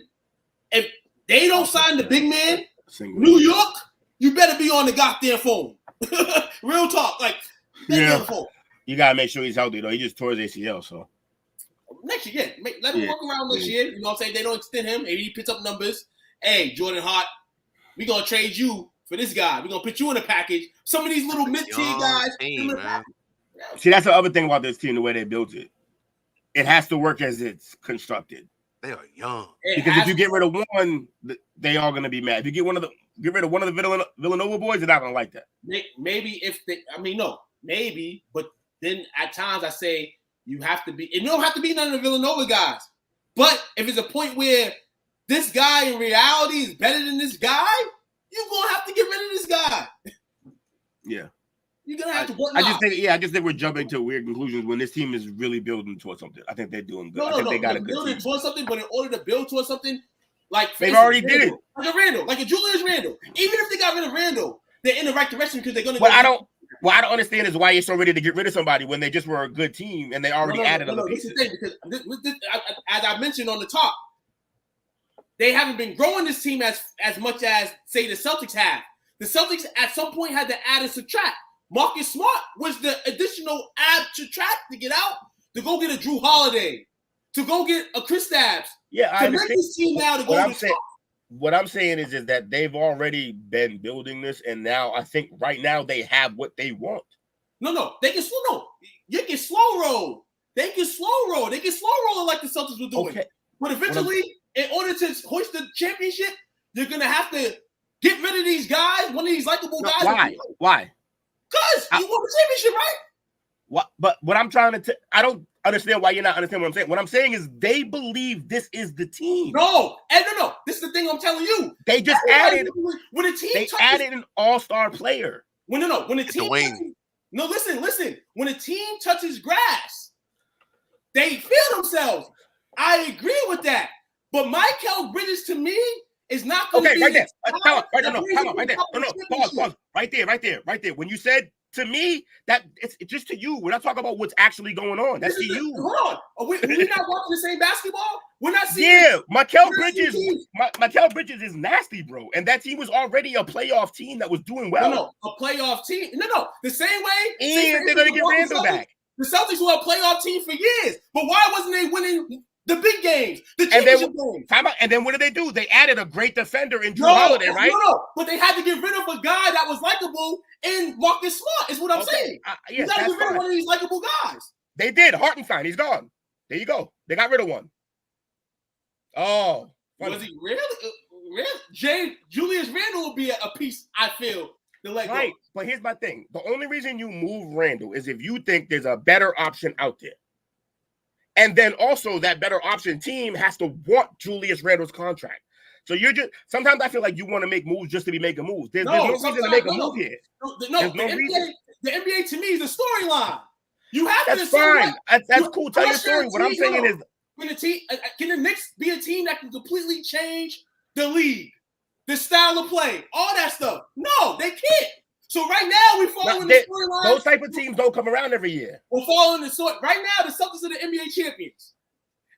if they don't sign the big man, New York, you better be on the goddamn phone. Real talk. Like, yeah. On the phone. You got to make sure he's healthy, though. He just tore his ACL, so. Next year, yeah. Let him work around next year. You know what I'm saying? They don't extend him. Maybe he picks up numbers. Hey, Jordan Hart, we're going to trade you for this guy. We're going to put you in a package. Some of these little mid-tier guys. See, that's the other thing about this team, the way they built it. It has to work as it's constructed. They are young. Because if you get rid of one, they are going to be mad. If you get rid of one of the Villanova boys, they're not going to like that. Maybe maybe, but then at times I say you have to be, and you don't have to be none of the Villanova guys. But if it's a point where this guy in reality is better than this guy, you're going to have to get rid of this guy. Yeah. You're going to have to work. I just think we're jumping to weird conclusions when this team is really building towards something. I think they're doing good. I think they got a good building team. towards something, but in order to build towards something, like they've already did it. Like a Randall, like a Julius Randle. Even if they got rid of Randall, they're in the right direction because they're going to. What I don't understand is why you're so ready to get rid of somebody when they just were a good team and they already added other pieces. This is the thing, because as I mentioned on the top, they haven't been growing this team as much as, say, the Celtics have. The Celtics at some point had to add and subtract. Marcus Smart was the additional add subtract to get out, to go get a Drew Holiday, to go get a Kristaps. Yeah, I understand. This team now to go what I'm saying is that they've already been building this, and now I think right now they have what they want. No, they can slow. No, you can slow roll. They can slow roll. They can slow roll like the Celtics were doing. Okay. But eventually, in order to hoist the championship, you're gonna have to get rid of these guys. One of these likable guys. Why? Because you won the championship, right? What? But what I'm trying to, I don't understand why you're not understanding what I'm saying. What I'm saying is they believe this is the team. No. This is the thing I'm telling you. They just added when a team added an all-star player. When a team listen. When a team touches grass, they feel themselves. I agree with that. But Mikal Bridges to me is not going to be right there. Time out, right there. No, pause. Right there. When you said to me, that it's just to you. We're not talking about what's actually going on. That's to you. Hold on. Are we not watching the same basketball? We're not seeing. Yeah, Mikal Bridges is nasty, bro. And that team was already a playoff team that was doing well. No, a playoff team. No. The same way. And they're gonna get Randall back. The Celtics were a playoff team for years, but why wasn't they winning the big games, the championship games? And then what did they do? They added a great defender in Drew Holiday, right? No, but they had to get rid of a guy that was likable in Marcus Smart, is what I'm saying. You got to get rid of one of these likable guys. They did. Hartenstein, he's gone. There you go. They got rid of one. Oh. Funny. Was he really? Julius Randle will be a piece, I feel, to let go. But here's my thing. The only reason you move Randle is if you think there's a better option out there. And then also that better option team has to want Julius Randle's contract. So you're just sometimes I feel like you want to make moves just to be making moves. There's no reason to make a move here. The NBA to me is a storyline. You have to. That's fine. That's cool. Tell your story. What I'm saying is, can the Knicks be a team that can completely change the league, the style of play, all that stuff? No, they can't. So right now we're following the storyline. Those type of teams don't come around every year. We're following the story. Right now, the Celtics are the NBA champions.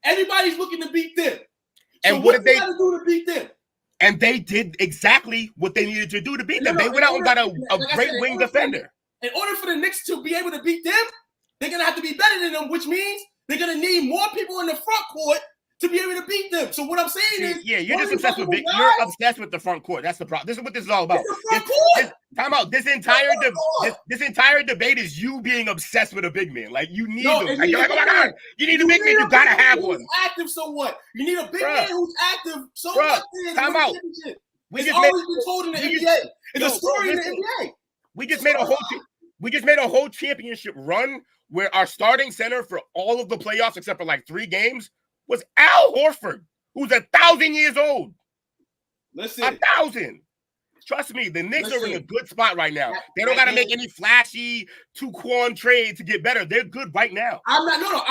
Everybody's looking to beat them. So and what did they do to beat them? And they did exactly what they needed to do to beat them. They went out and got a great wing defender. In order for the Knicks to be able to beat them, they're going to have to be better than them, which means they're going to need more people in the front court to be able to beat them. So what I'm saying is, you're just obsessed with you're obsessed with the front court. That's the problem. This is what this is all about. Time out. This entire debate is you being obsessed with a big man. Like you need them. Like, you're like, oh my God, you need a big man. You gotta have one. Active, so what? You need a big man who's active. So what? Time out. It's always been told in the NBA. It's a story in the NBA. We just made a whole championship run where our starting center for all of the playoffs, except for like 3 games, was Al Horford, who's 1,000 years old. Listen. 1,000. Trust me, the Knicks are in a good spot right now. They don't got to make any flashy two-quad trade to get better. They're good right now. I'm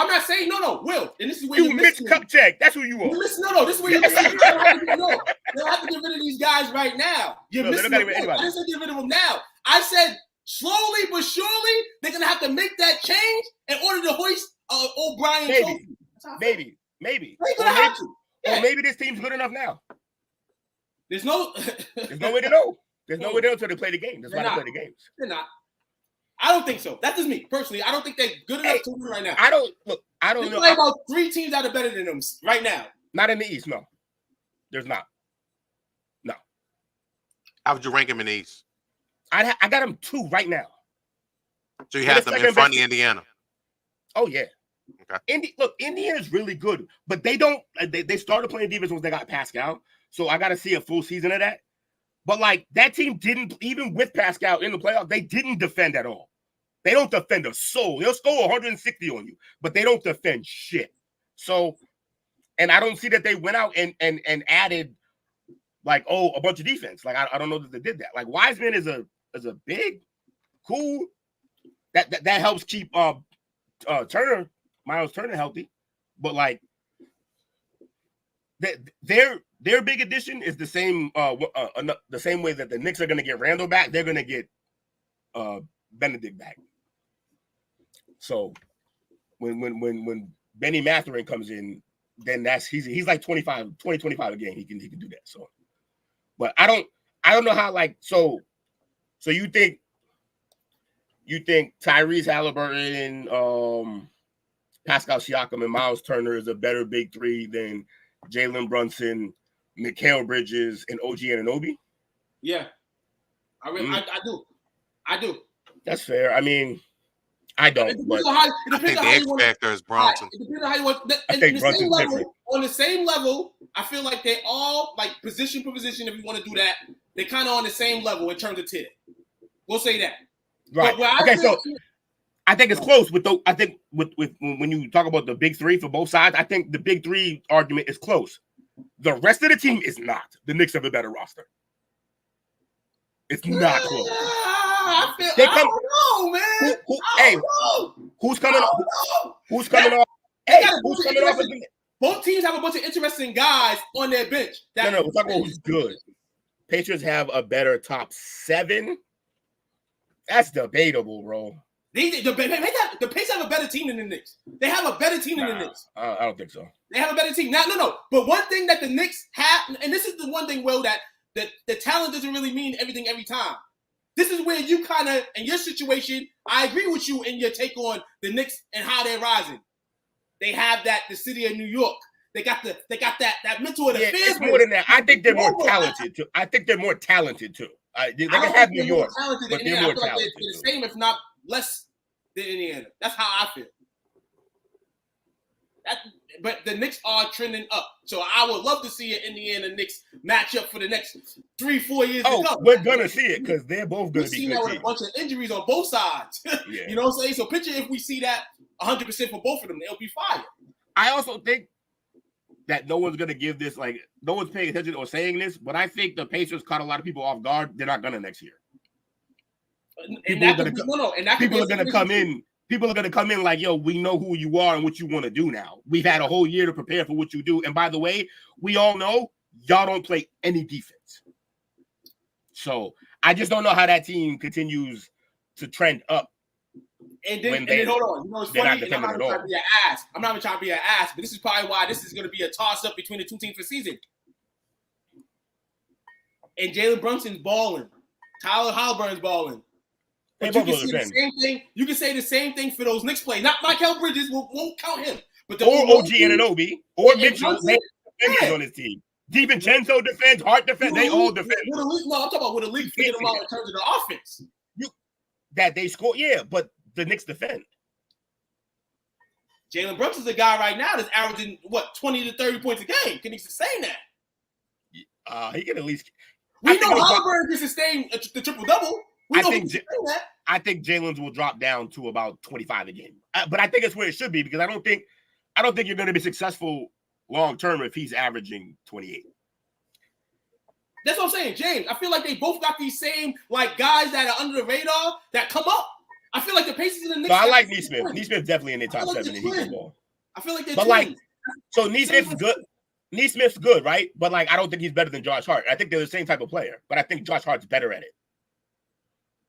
not saying Will. And this is where you Mitch Kupchak. That's who you are. This is where you miss. They don't have to get rid of these guys right now. You're missing. I didn't say get rid of them now. I said slowly but surely they're gonna have to make that change in order to hoist O'Brien trophy. Maybe. Or maybe this team's good enough now. There's no way to know. There's no way to know until they play the game. That's why they play the games. They're not. I don't think so. That's just me personally. I don't think they're good enough to win right now. I don't know. Play about 3 teams that are better than them right now. Not in the East. No, there's not. No. How would you rank them in the East? I got them 2 right now. So you have them in front of Indiana. Oh yeah. Okay. Indiana's really good, but they don't. They started playing defense once they got Pascal. So I got to see a full season of that. But like that team didn't, even with Pascal in the playoffs, they didn't defend at all. They don't defend a soul. They'll score 160 on you, but they don't defend shit. So, and I don't see that they went out and added like a bunch of defense. Like I don't know that they did that. Like Wiseman is a big, cool. That helps keep Miles Turner healthy, but like their big addition is the same way that the Knicks are going to get Randall back. They're going to get Benedict back. So when Benny Mathurin comes in, then he's like 25 a game. He can do that. So, but I don't know how like so you think Tyrese Halliburton, Pascal Siakam, and Miles Turner is a better big 3 than Jalen Brunson, Mikal Bridges, and OG Anunoby? Yeah. I do. That's fair. I mean, I don't. But I think the X factor is Bronson. It depends on how you want. I think Brunson's different. On the same level, I feel like they all like position for position. If you want to do that, they're kind of on the same level in terms of tier. We'll say that. Right. Okay. So I think it's close with I think with when you talk about the big three for both sides, I think the big three argument is close. The rest of the team is not. The Knicks have a better roster. It's not close. I don't know, man. Who's coming off? Who's coming off? Hey, who's coming off? Both teams have a bunch of interesting guys on their bench. No, we're talking about who's good. Patriots have a better top 7. That's debatable, bro. The Patriots have a better team than the Knicks. They have a better team than the Knicks. I don't think so. They have a better team. Now, no. But one thing that the Knicks have, and this is the one thing, Will, that the talent doesn't really mean everything every time. This is where you kind of, in your situation, I agree with you in your take on the Knicks and how they're rising. They have the city of New York. They got that mental of the fans. It's more than that. I think they're more talented too. They can have New York, but they're more talented. They're the same, if not less, than Indiana. That's how I feel. But the Knicks are trending up. So I would love to see an Indiana-Knicks matchup for the next 3-4 years. We're going to see it because they're both going to be good teams. With a bunch of injuries on both sides. Yeah. You know what I'm saying? So picture if we see that 100% for both of them, they'll be fired. I also think that no one's going to give this, like, no one's paying attention or saying this, but I think the Pacers caught a lot of people off guard. They're not going to next year. People are going to come in. People are going to come in like, yo, we know who you are and what you want to do now. We've had a whole year to prepare for what you do. And by the way, we all know y'all don't play any defense. So I just don't know how that team continues to trend up. And then hold on. You know, it's funny. I'm not trying to be an ass. I'm not even trying to be an ass, but this is probably why this is going to be a toss-up between the two teams for season. And Jalen Brunson's balling. Tyler Halliburton's balling. But you can say the same thing. You can say the same thing for those Knicks play. Not Michael Bridges. Won't count him. But or OG Anunoby or Mitchell. They defenders on his team. DiVincenzo defends. Hart defends. They all defend. I'm talking about with a league figured them out in terms of the offense. That they score, yeah, but the Knicks defend. Jalen Brunson's a guy right now that's averaging 20 to 30 points a game. Can he sustain that? He can at least. We know Halliburton can sustain the triple double. I think Jalen's will drop down to about 25 a game, but I think it's where it should be because I don't think you're going to be successful long term if he's averaging 28. That's what I'm saying, James. I feel like they both got these same like guys that are under the radar that come up. I feel like the Pacers and the Knicks. So I like Neesmith. Neesmith's definitely in their top 7 in Heat ball. I feel like they're so Neesmith's good. Neesmith's good, right? But like I don't think he's better than Josh Hart. I think they're the same type of player, but I think Josh Hart's better at it.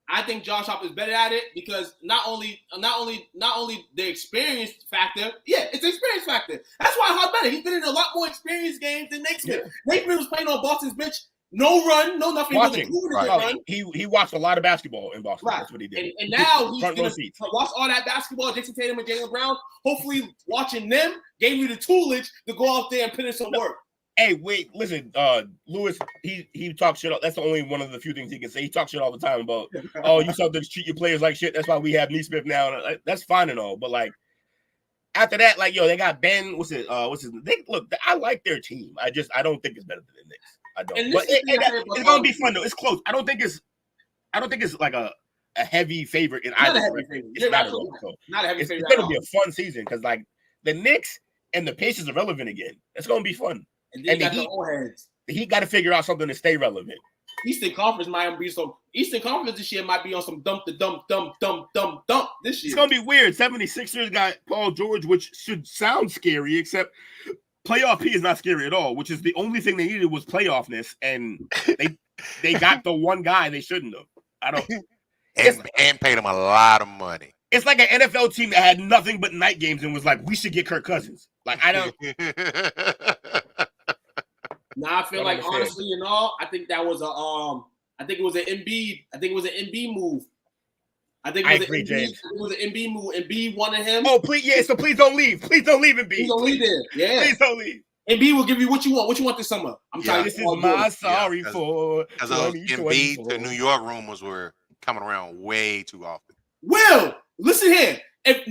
I think Josh Hart is better at it because not only the experience factor, it's the experience factor. That's why Hart's better. He's been in a lot more experience games than Naismith. Yeah. Naismith was playing on Boston's bench, no run, no nothing. Right. He watched a lot of basketball in Boston. Right. That's what he did. And now he's going to watch all that basketball, Jason Tatum and Jaylen Brown. Hopefully watching them gave you the toolage to go out there and put in some work. Hey, wait, listen, Lewis, he talks shit. That's the only one of the few things he can say. He talks shit all the time about, you Celtics treat your players like shit. That's why we have Neesmith now. That's fine and all. But, like, after that, like, they got Ben. What's his name? Look, I like their team. I don't think it's better than the Knicks. I don't. But it's going to be fun, though. It's close. I don't think it's like a heavy favorite in either. It's not at all. So not a heavy favorite. It's going to be a fun season because, like, the Knicks and the Pacers are relevant again. It's going to be fun. And the Heat got to figure out something to stay relevant. Eastern Conference this year might be on some dump this year. It's gonna be weird. 76ers got Paul George, which should sound scary, except playoff P is not scary at all. Which is the only thing they needed was playoffness, and they got the one guy they shouldn't have. I don't. And paid him a lot of money. It's like an NFL team that had nothing but night games and was like, we should get Kirk Cousins. Like I don't. Now I feel like honestly, I think that was I think it was an Embiid move. I agree, James. It was an Embiid move. Embiid wanted him. Oh, please, yeah. So please don't leave. Please don't leave, Embiid. Please don't leave there. Yeah. Please don't leave. Embiid will give you what you want. What you want this summer? This is my sorry for. Because those Embiid to New York rumors were coming around way too often. Will, listen here. If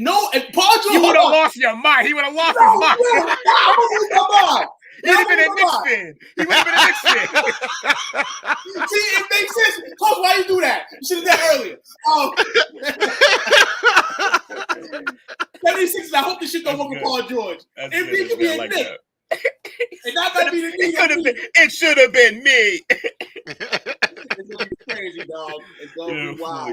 Paul George, you would have lost your mind. He would have lost his mind. I would lose my mind. He would have been a Knicks fan. He would have been a Knicks fan. See, it makes sense. Coach, why you do that? You should have done it earlier. 76. I hope this shit don't work with Paul George. If he could be a Knick. And not gonna be the Knick. It should have been me. It's gonna be crazy, dog. It's gonna be wild.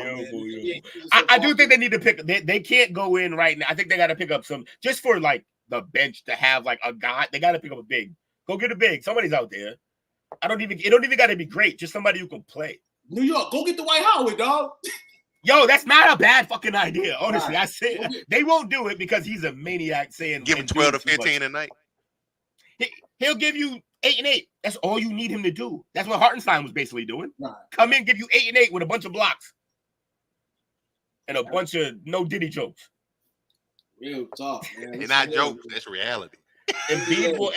I do think they need to pick. They can't go in right now. I think they got to pick up some just for like the bench to have like a guy. They got to pick up a big. Go get a big. Somebody's out there. It don't even got to be great. Just somebody who can play. New York, go get the Dwight Howard, dog. Yo, that's not a bad fucking idea. Honestly, I say they won't do it because he's a maniac saying give him 12 to 15 a night. He'll give you 8 and 8. That's all you need him to do. That's what Hartenstein was basically doing. Right. Come in, give you 8 and 8 with a bunch of blocks and a bunch of no Diddy jokes. Real talk, man. They're not jokes. That's reality. Embiid will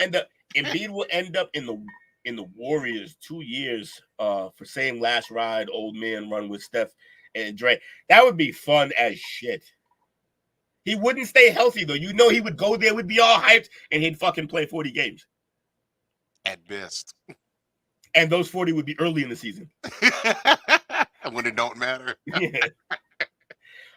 end up in the Warriors 2 years for same last ride old man run with Steph and Dre. That would be fun as shit. He wouldn't stay healthy though. You know he would go there, would be all hyped, and he'd fucking play 40 games. At best. And those 40 would be early in the season. When it don't matter. Yeah.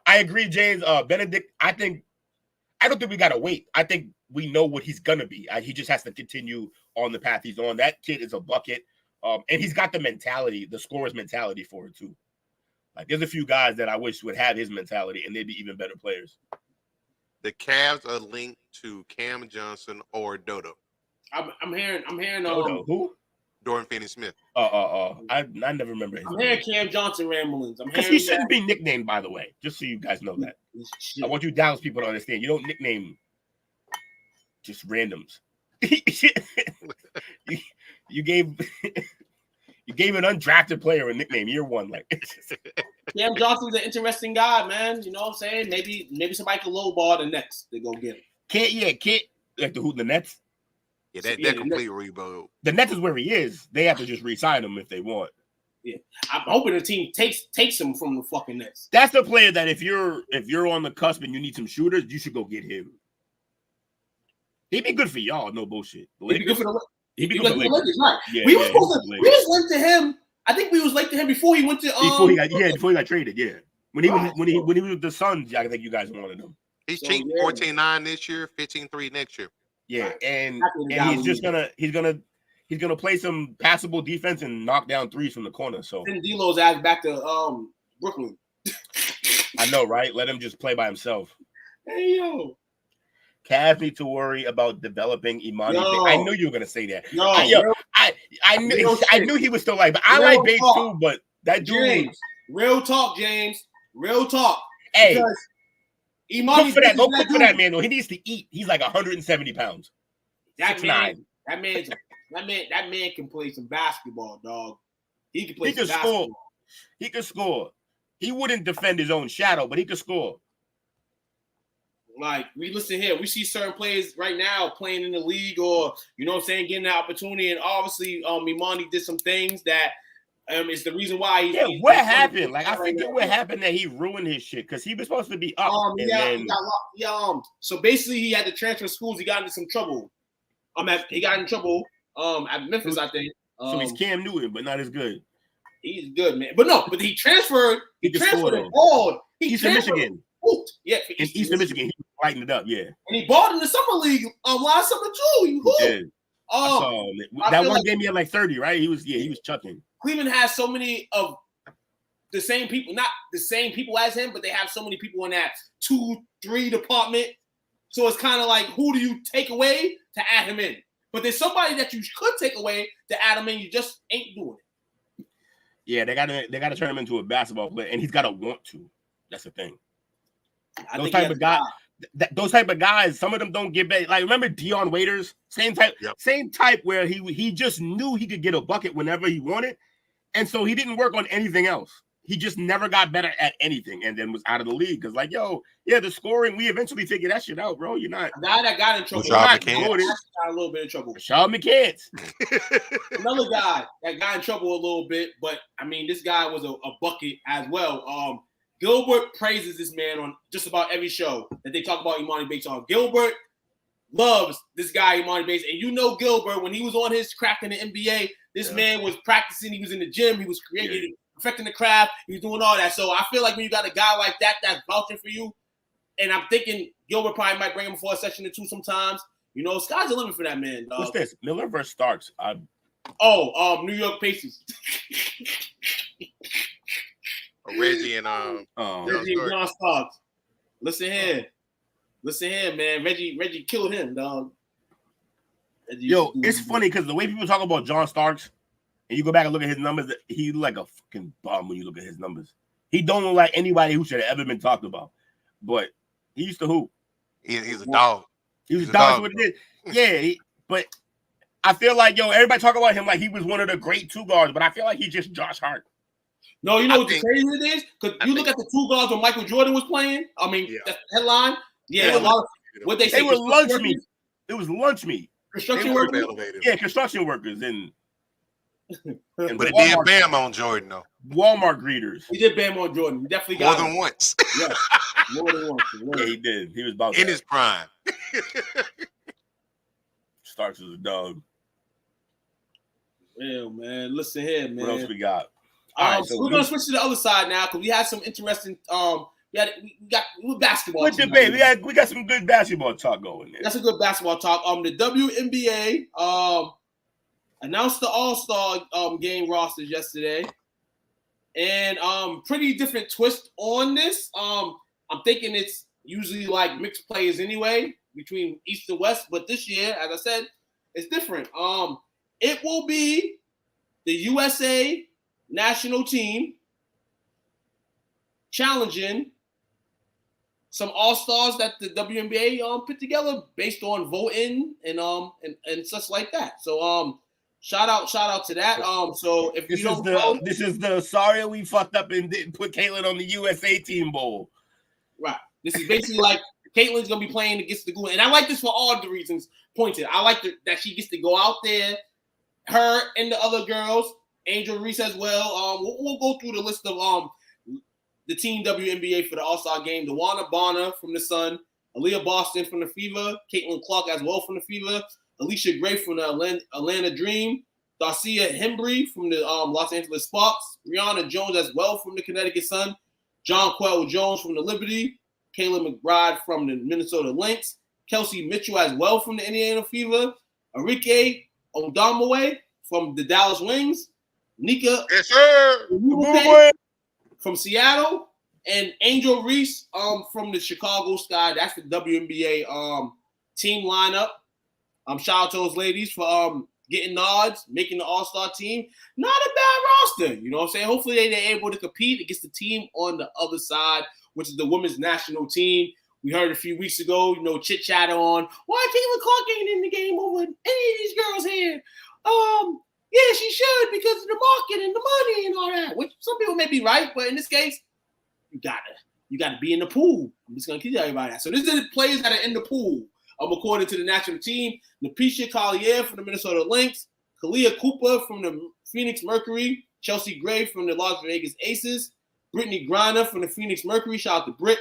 I agree, James. Benedict, I don't think we gotta wait. I think we know what he's gonna be. He just has to continue on the path he's on. That kid is a bucket. And he's got the mentality, the scorer's mentality for it too. Like there's a few guys that I wish would have his mentality and they'd be even better players. The Cavs are linked to Cam Johnson or Dodo. I'm hearing Dodo, who? Dorian Finney-Smith. I never remember his I'm name. hearing Cam Johnson ramblings. Because he shouldn't be nicknamed, by the way. Just so you guys know that. I want you Dallas people to understand. You don't nickname just randoms. you gave an undrafted player a nickname year one. Like Cam Johnson's an interesting guy, man. You know what I'm saying? Maybe somebody can lowball the Nets to go get him. Can't like the Nets. Yeah, that complete rebuild. The Nets is where he is. They have to just re-sign him if they want. Yeah, I'm hoping the team takes him from the fucking Nets. That's the player that if you're on the cusp and you need some shooters, you should go get him. He'd be good for y'all, no bullshit. He'd be good for the Lakers, right? Yeah, we was linked to him. I think we was linked to him before he went to before he got traded. Yeah, when he was with the Suns, I think you guys wanted him. He's cheating 14-9 this year, 15-3 next year. Yeah, and he's gonna play some passable defense and knock down threes from the corner. So send D'Lo's ass back to Brooklyn. I know, right? Let him just play by himself. Hey yo, Cavs need to worry about developing Imani. I knew you were gonna say that. I knew he was still like, but I like Bates too. But that dude, James, real talk, James, real talk. Hey. Imani cook for that man though. He needs to eat. He's like 170 pounds. That man can play some basketball, dog. He can play some basketball. He can score. He wouldn't defend his own shadow, but he could score. Like, we listen here. We see certain players right now playing in the league or, you know what I'm saying, getting that opportunity. And obviously, Imani did some things that it's the reason why what happened? Like, I forget what happened that he ruined his shit because he was supposed to be up. So basically, he had to transfer schools. He got into some trouble. He got in trouble at Memphis, I think. So he's Cam Newton, but not as good. He's good, man. But he transferred. He transferred and balled. He's in Michigan. Yeah, in Eastern Michigan, he lightened it up. Yeah, and he balled in the summer league last summer too. He did. That one game he had like 30, right? He was chucking. Cleveland has so many of the same people, not the same people as him, but they have so many people in that 2-3 department. So it's kind of like, who do you take away to add him in? But there's somebody that you could take away to add him in. You just ain't doing it. Yeah, they gotta turn him into a basketball player, and he's gotta want to. That's the thing. Those type of guys, some of them don't get better. Like, remember Dion Waiters? Same type where he just knew he could get a bucket whenever he wanted. And so he didn't work on anything else. He just never got better at anything and then was out of the league. Because, like, the scoring, we eventually figured that shit out, bro. You're not. A guy that got in trouble. Got a little bit in trouble. Sean McCants. Another guy that got in trouble a little bit. But, I mean, this guy was a bucket as well. Gilbert praises this man on just about every show that they talk about Imani Bates on. Gilbert loves this guy, Imani Bates. And you know Gilbert, when he was on his craft in the NBA, this man was practicing. He was in the gym. He was creating, perfecting the craft. He was doing all that. So I feel like when you got a guy like that that's vouching for you, and I'm thinking Gilbert probably might bring him for a session or two sometimes. You know, sky's the limit for that man, dog. What's this? Miller versus Starks. New York Pacers. Reggie and John Starks. Listen here, man. Reggie killed him, dog. It's funny because the way people talk about John Starks, and you go back and look at his numbers, he look like a fucking bum when you look at his numbers. He don't look like anybody who should have ever been talked about. But he used to hoop. He's a dog. He was a dog. What it is. Yeah, but I feel like everybody talk about him like he was one of the great two guards, but I feel like he's just Josh Hart. No, you know what the crazy it is? Because you look at the two guards when Michael Jordan was playing. I mean, the headline. Yeah, what they say. They were lunch meat. It was lunch meat. Construction workers. Yeah, construction workers and but it did Bam on Jordan though. Walmart greeters. He did Bam on Jordan. He definitely more got than once. Yeah, more than once. Yeah, he did. He was about in his prime. Starks as a dog. Yeah, man. Listen here, man. What else we got? All right, so we're gonna switch to the other side now because we had some interesting. We got basketball. Good debate. We got some good basketball talk going there. That's a good basketball talk. The WNBA announced the All Star game rosters yesterday, and pretty different twist on this. I'm thinking it's usually like mixed players anyway between East and West, but this year, as I said, it's different. It will be the USA national team challenging some all-stars that the WNBA put together based on voting and such like that. So shout out to that. So if this you don't vote, this is the sorry we fucked up and didn't put Caitlin on the USA team bowl. Right. This is basically like Caitlin's gonna be playing against the Goo, and I like this for all the reasons pointed. I like that she gets to go out there, her and the other girls. Angel Reese as well. We'll go through the list of the team WNBA for the All-Star game. DeWanna Bonner from the Sun, Aaliyah Boston from the Fever, Caitlin Clark as well from the Fever, Alicia Gray from the Atlanta Dream, Darcia Hembry from the Los Angeles Sparks, Brianna Jones as well from the Connecticut Sun, John Quell Jones from the Liberty, Kayla McBride from the Minnesota Lynx, Kelsey Mitchell as well from the Indiana Fever, Arike Odomaway from the Dallas Wings, Nika from Seattle, and Angel Reese from the Chicago Sky. That's the WNBA team lineup. Shout out to those ladies for getting nods, making the All-Star team. Not a bad roster, you know what I'm saying? Hopefully they're able to compete against the team on the other side, which is the women's national team. We heard a few weeks ago, chit-chat on why Caitlin Clark ain't in the game over any of these girls here. Yeah, she should because of the market and the money and all that. Which some people may be right, but in this case, you gotta be in the pool. I'm just gonna keep everybody that. So these are the players that are in the pool. According to the national team, Napisha Collier from the Minnesota Lynx, Kalia Cooper from the Phoenix Mercury, Chelsea Gray from the Las Vegas Aces, Brittany Griner from the Phoenix Mercury. Shout out to Britt.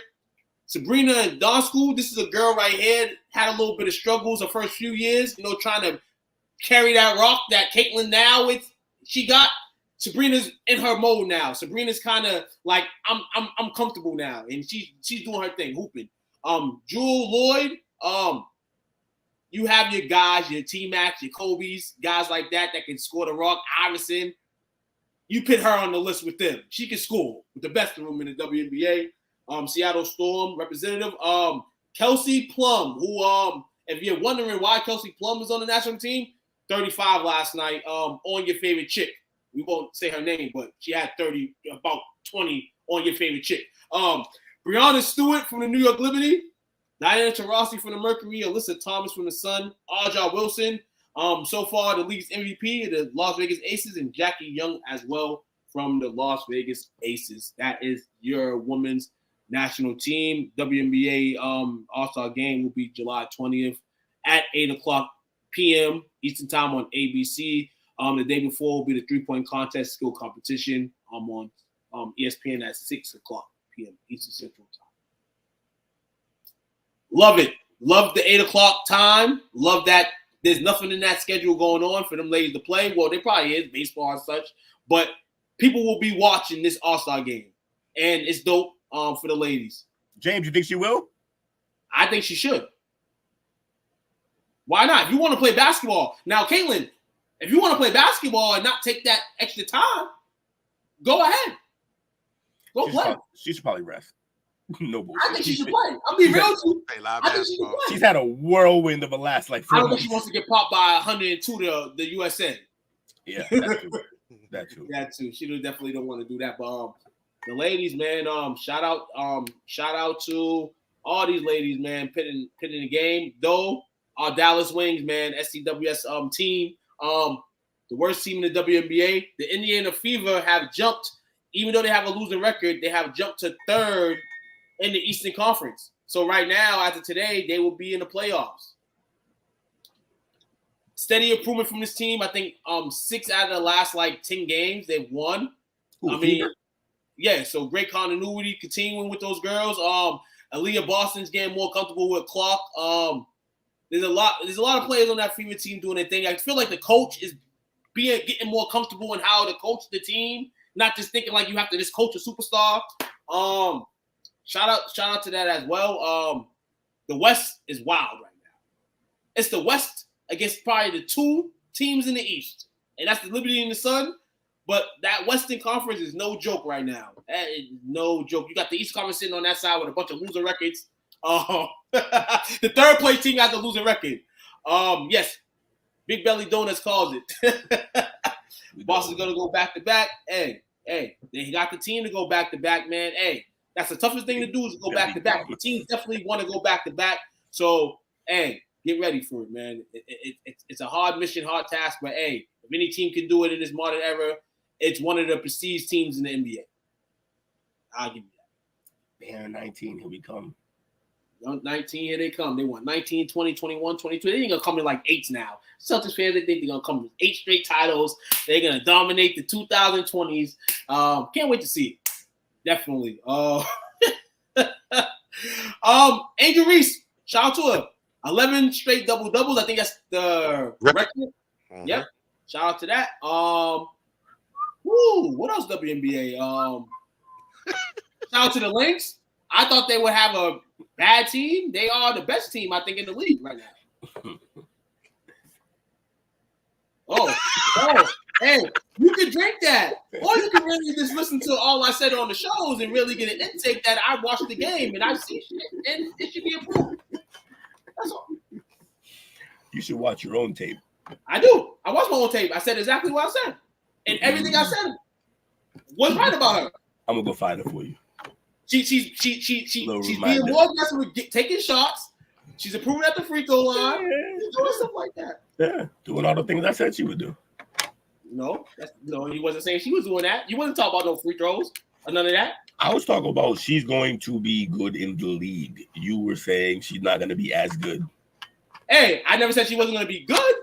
Sabrina Donskoy, this is a girl right here, had a little bit of struggles her first few years, trying to carry that rock that Caitlin now she got. Sabrina's in her mode now. Sabrina's kind of like I'm comfortable now, and she's doing her thing, hooping. Jewel Lloyd, you have your guys, your T-Max, your Kobe's, guys like that can score the rock. Iverson, you put her on the list with them. She can score with the best of them in the WNBA. Seattle Storm representative, Kelsey Plum, who if you're wondering why Kelsey Plum is on the national team, 35 last night, on your favorite chick. We won't say her name, but she had about 20 on your favorite chick. Breonna Stewart from the New York Liberty, Diana Taurasi from the Mercury, Alyssa Thomas from the Sun, Aja Wilson, so far the league's MVP, the Las Vegas Aces, and Jackie Young as well from the Las Vegas Aces. That is your women's national team. WNBA All-Star game will be July 20th at 8:00 p.m. Eastern Time on ABC. The day before will be the three-point contest skill competition on ESPN at 6:00 p.m. Eastern Central Time. Love it. Love the 8 o'clock time. Love that there's nothing in that schedule going on for them ladies to play. Well, there probably is baseball and such, but people will be watching this All Star game, and it's dope for the ladies. James, you think she will? I think she should. Why not? If you want to play basketball. Now, Caitlin, if you want to play basketball and not take that extra time, go ahead. Go play. She should probably rest. No bullshit. I think she should play. I'll be real with you. I think she should play. She's had a whirlwind of the last like 4 I don't months. think she wants to get popped by 102 to the USA. Yeah, that's true. That's true. That too. She definitely don't want to do that. But the ladies, man, shout out to all these ladies, man, pitting the game. Though our Dallas Wings, man, STWS team, the worst team in the WNBA. The Indiana Fever have jumped, even though they have a losing record, they have jumped to 3rd in the Eastern Conference. So right now, after today, they will be in the playoffs. Steady improvement from this team. I think 6 out of the last 10 games they've won. So great continuity continuing with those girls. Aaliyah Boston's getting more comfortable with Clark. There's a lot of players on that Fever team doing their thing. I feel like the coach is getting more comfortable in how to coach the team, not just thinking like you have to just coach a superstar. Shout out to that as well. The West is wild right now. It's the West against probably the 2 teams in the East, and that's the Liberty and the Sun. But that Western Conference is no joke right now. That is no joke. You got the East Conference sitting on that side with a bunch of losing records. The 3rd place team has the losing record. Yes, Big Belly Donuts calls it. Boston's gonna go back to back. Hey, they got the team to go back to back, man. Hey, that's the toughest thing to do is go back to back. The teams definitely want to go back to back. So, hey, get ready for it, man. It's a hard mission, hard task, but hey, if any team can do it in this modern era, it's one of the prestige teams in the NBA. I'll give you that. Man, 19, here we come. 19, here they come. They won 19, 20, 21, 22. They ain't going to come in like 8s now. Celtics fans, they think they're going to come with 8 straight titles. They're going to dominate the 2020s. Can't wait to see it. Definitely. Angel Reese, shout out to her. 11 straight double-doubles. I think that's the record. Mm-hmm. Yep. Shout out to that. What else WNBA? Shout out to the Lynx. I thought they would have a bad team. They are the best team, I think, in the league right now. Hey, you can drink that. Or you can really just listen to all I said on the shows and really get an intake that I watched the game and I see shit and it should be improved. That's all. You should watch your own tape. I do. I watch my own tape. I said exactly what I said. And everything I said was right about her. I'm gonna go find her for you. She's being more aggressive with taking shots. She's improving at the free throw line. She's doing stuff like that. Yeah, doing all the things I said she would do. No, he wasn't saying she was doing that. You wasn't talking about no free throws or none of that. I was talking about she's going to be good in the league. You were saying she's not going to be as good. Hey, I never said she wasn't going to be good.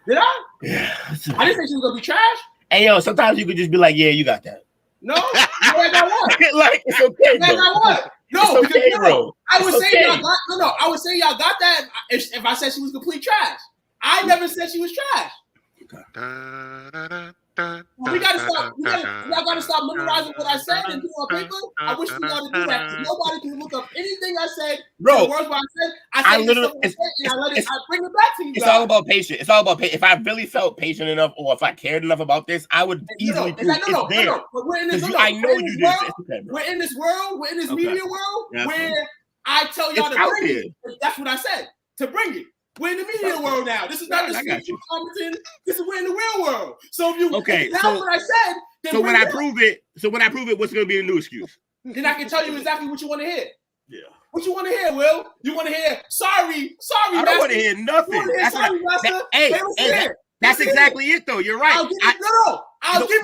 Did I? Yeah. I didn't say she was going to be trash. Hey, yo, sometimes you could just be like, yeah, you got that. No, I got what? Like, it's okay, bro. I got what? No, it's okay, bro. I was saying y'all got I was saying y'all got that if I said she was complete trash. I never said she was trash. We gotta stop. Y'all gotta stop memorizing what I said and do on paper. I wish we gotta do that. Nobody can look up anything I said. Bro, the words what I said. I bring it back to you. It's all about patience. It's all about patience. If I really felt patient enough, or if I cared enough about this, I would easily prove it's there. But we're in this. I know you did. We're in this world. We're in this media world where I tell y'all to bring it. That's what I said. To bring it. We're in the media world now. This is not just commenting. This is we're in the real world. So if you what I said, then so when I prove it, what's going to be the new excuse? Then I can tell you exactly what you want to hear. Yeah. What you want to hear, Will? You want to hear? Sorry. I don't want to hear nothing. That's exactly it, though. You're right. I'll give it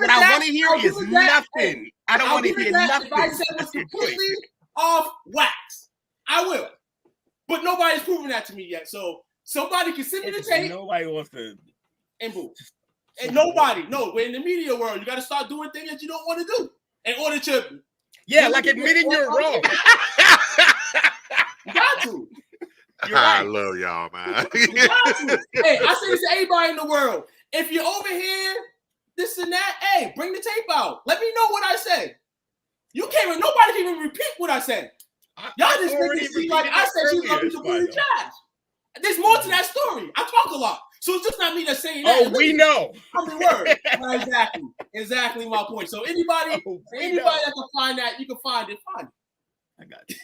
that. What I want to hear is nothing. I don't want to hear nothing. If I said it was completely off wax, I will. But nobody's proven that to me yet. So somebody can send me the tape. Nobody wants to. And boom. And nobody. No, we're in the media world. You got to start doing things that you don't want to do in order to Yeah, like admitting you're wrong. You got to. You're right. I love y'all, man. You got to. Hey, I say this to everybody in the world. If you're over here, this and that, hey, bring the tape out. Let me know what I said. Nobody can even repeat what I said. Y'all just make it seem like I said she was going to be completely trash. There's more to that story. I talk a lot. So it's just not me that's saying that. Oh, we know. I'm the word. Exactly. Exactly my point. So anybody that can find that, you can find it. Find it. I got you.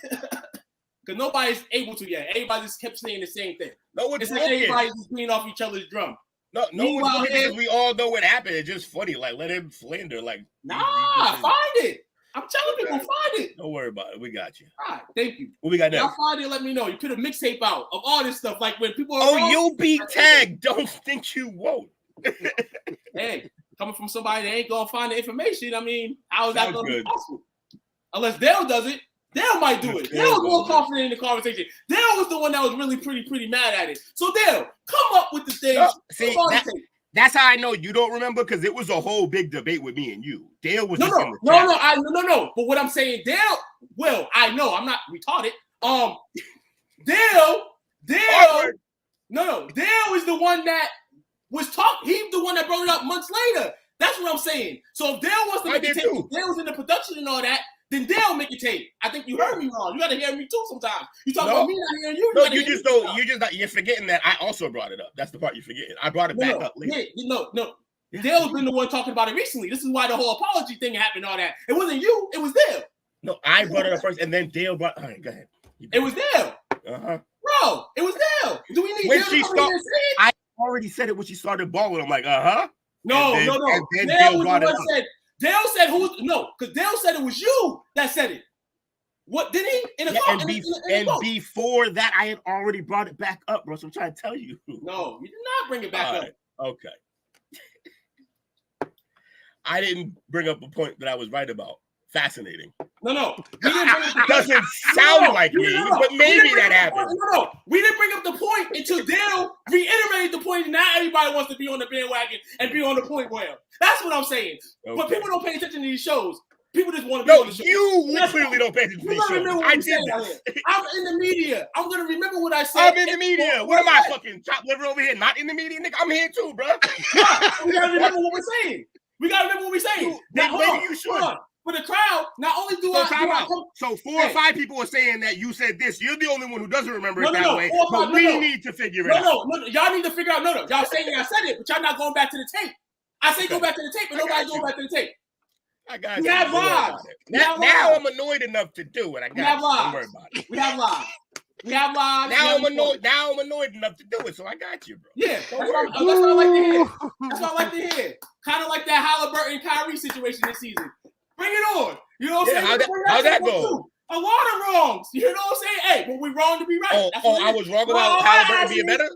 Because nobody's able to yet. Everybody just kept saying the same thing. No, it's like everybody's just beating off each other's drum. No one's because we all know what happened. It's just funny. Like, let him slander. Like, find it. I'm telling people, find it. Don't worry about it. We got you. All right, thank you. What we got next? Y'all find it, let me know. You put a mixtape out of all this stuff. Like when people are wrong, you'll be tagged. Don't think you won't. Hey, coming from somebody that ain't gonna find the information, I mean, how is that gonna be possible? Unless Dale does it. Dale might do it. Dale's more confident in the conversation. Dale was the one that was really pretty mad at it. So Dale, come up with the things. That's how I know you don't remember, because it was a whole big debate with me and you. Dale was no. But what I'm saying, Dale. Well, I know I'm not retarded. Dale. Dale is the one that was talking. He's the one that brought it up months later. That's what I'm saying. So if Dale wants to make a tape, Dale was in the production and all that, then Dale make a tape. I think you heard me wrong. You got to hear me too sometimes. You talk about me not hearing you. No, you're forgetting that I also brought it up. That's the part you're forgetting. I brought it back up later. Yeah, Dale's been the one talking about it recently. This is why the whole apology thing happened and all that. It wasn't you. It was Dale. No, I brought it up first, and then Dale brought. All right, go ahead. It was Dale. Bro, it was Dale. Do we need when Dale she to come here and say it? I already said it when she started balling. I'm like, No. And then Dale was the one said. Dale said because Dale said it was you that said it. What did he? Before that, I had already brought it back up, bro. So I'm trying to tell you. No, you did not bring it back up. Okay. I didn't bring up a point that I was right about. Fascinating. No. We didn't bring up the doesn't sound like me, but maybe that happened. No. We didn't bring up the point until Dale reiterated the point. And now everybody wants to be on the bandwagon and be on the point well. That's what I'm saying. Okay. But people don't pay attention to these shows. People just want to be on the show. You clearly don't pay attention to these shows. I did this. I'm in the media. I'm going to remember what I said. I'm in the media. What am I, fucking chopped liver over here? Not in the media, nigga. I'm here too, bro. We got to remember what we're saying. Maybe you should. For the crowd, not only do So 4 or 5 people are saying that you said this. You're the only one who doesn't remember it that way. But we need to figure it out. No. Y'all need to figure out. No. Y'all saying I said it, but y'all not going back to the tape. I say go back to the tape, but nobody's going back to the tape. I got we have lives. Now I'm annoyed enough to do it. We have lives. Don't worry about it. We have lives. Now I'm annoyed enough to do it, so I got you, bro. Yeah, that's what I like to hear. That's what I like to hear. Kind of like that Halliburton Kyrie situation this season. Bring it on. You know what I'm saying? How'd that go? A lot of wrongs. You know what I'm saying? Hey, but we're wrong to be right. I was wrong about Halliburton being better?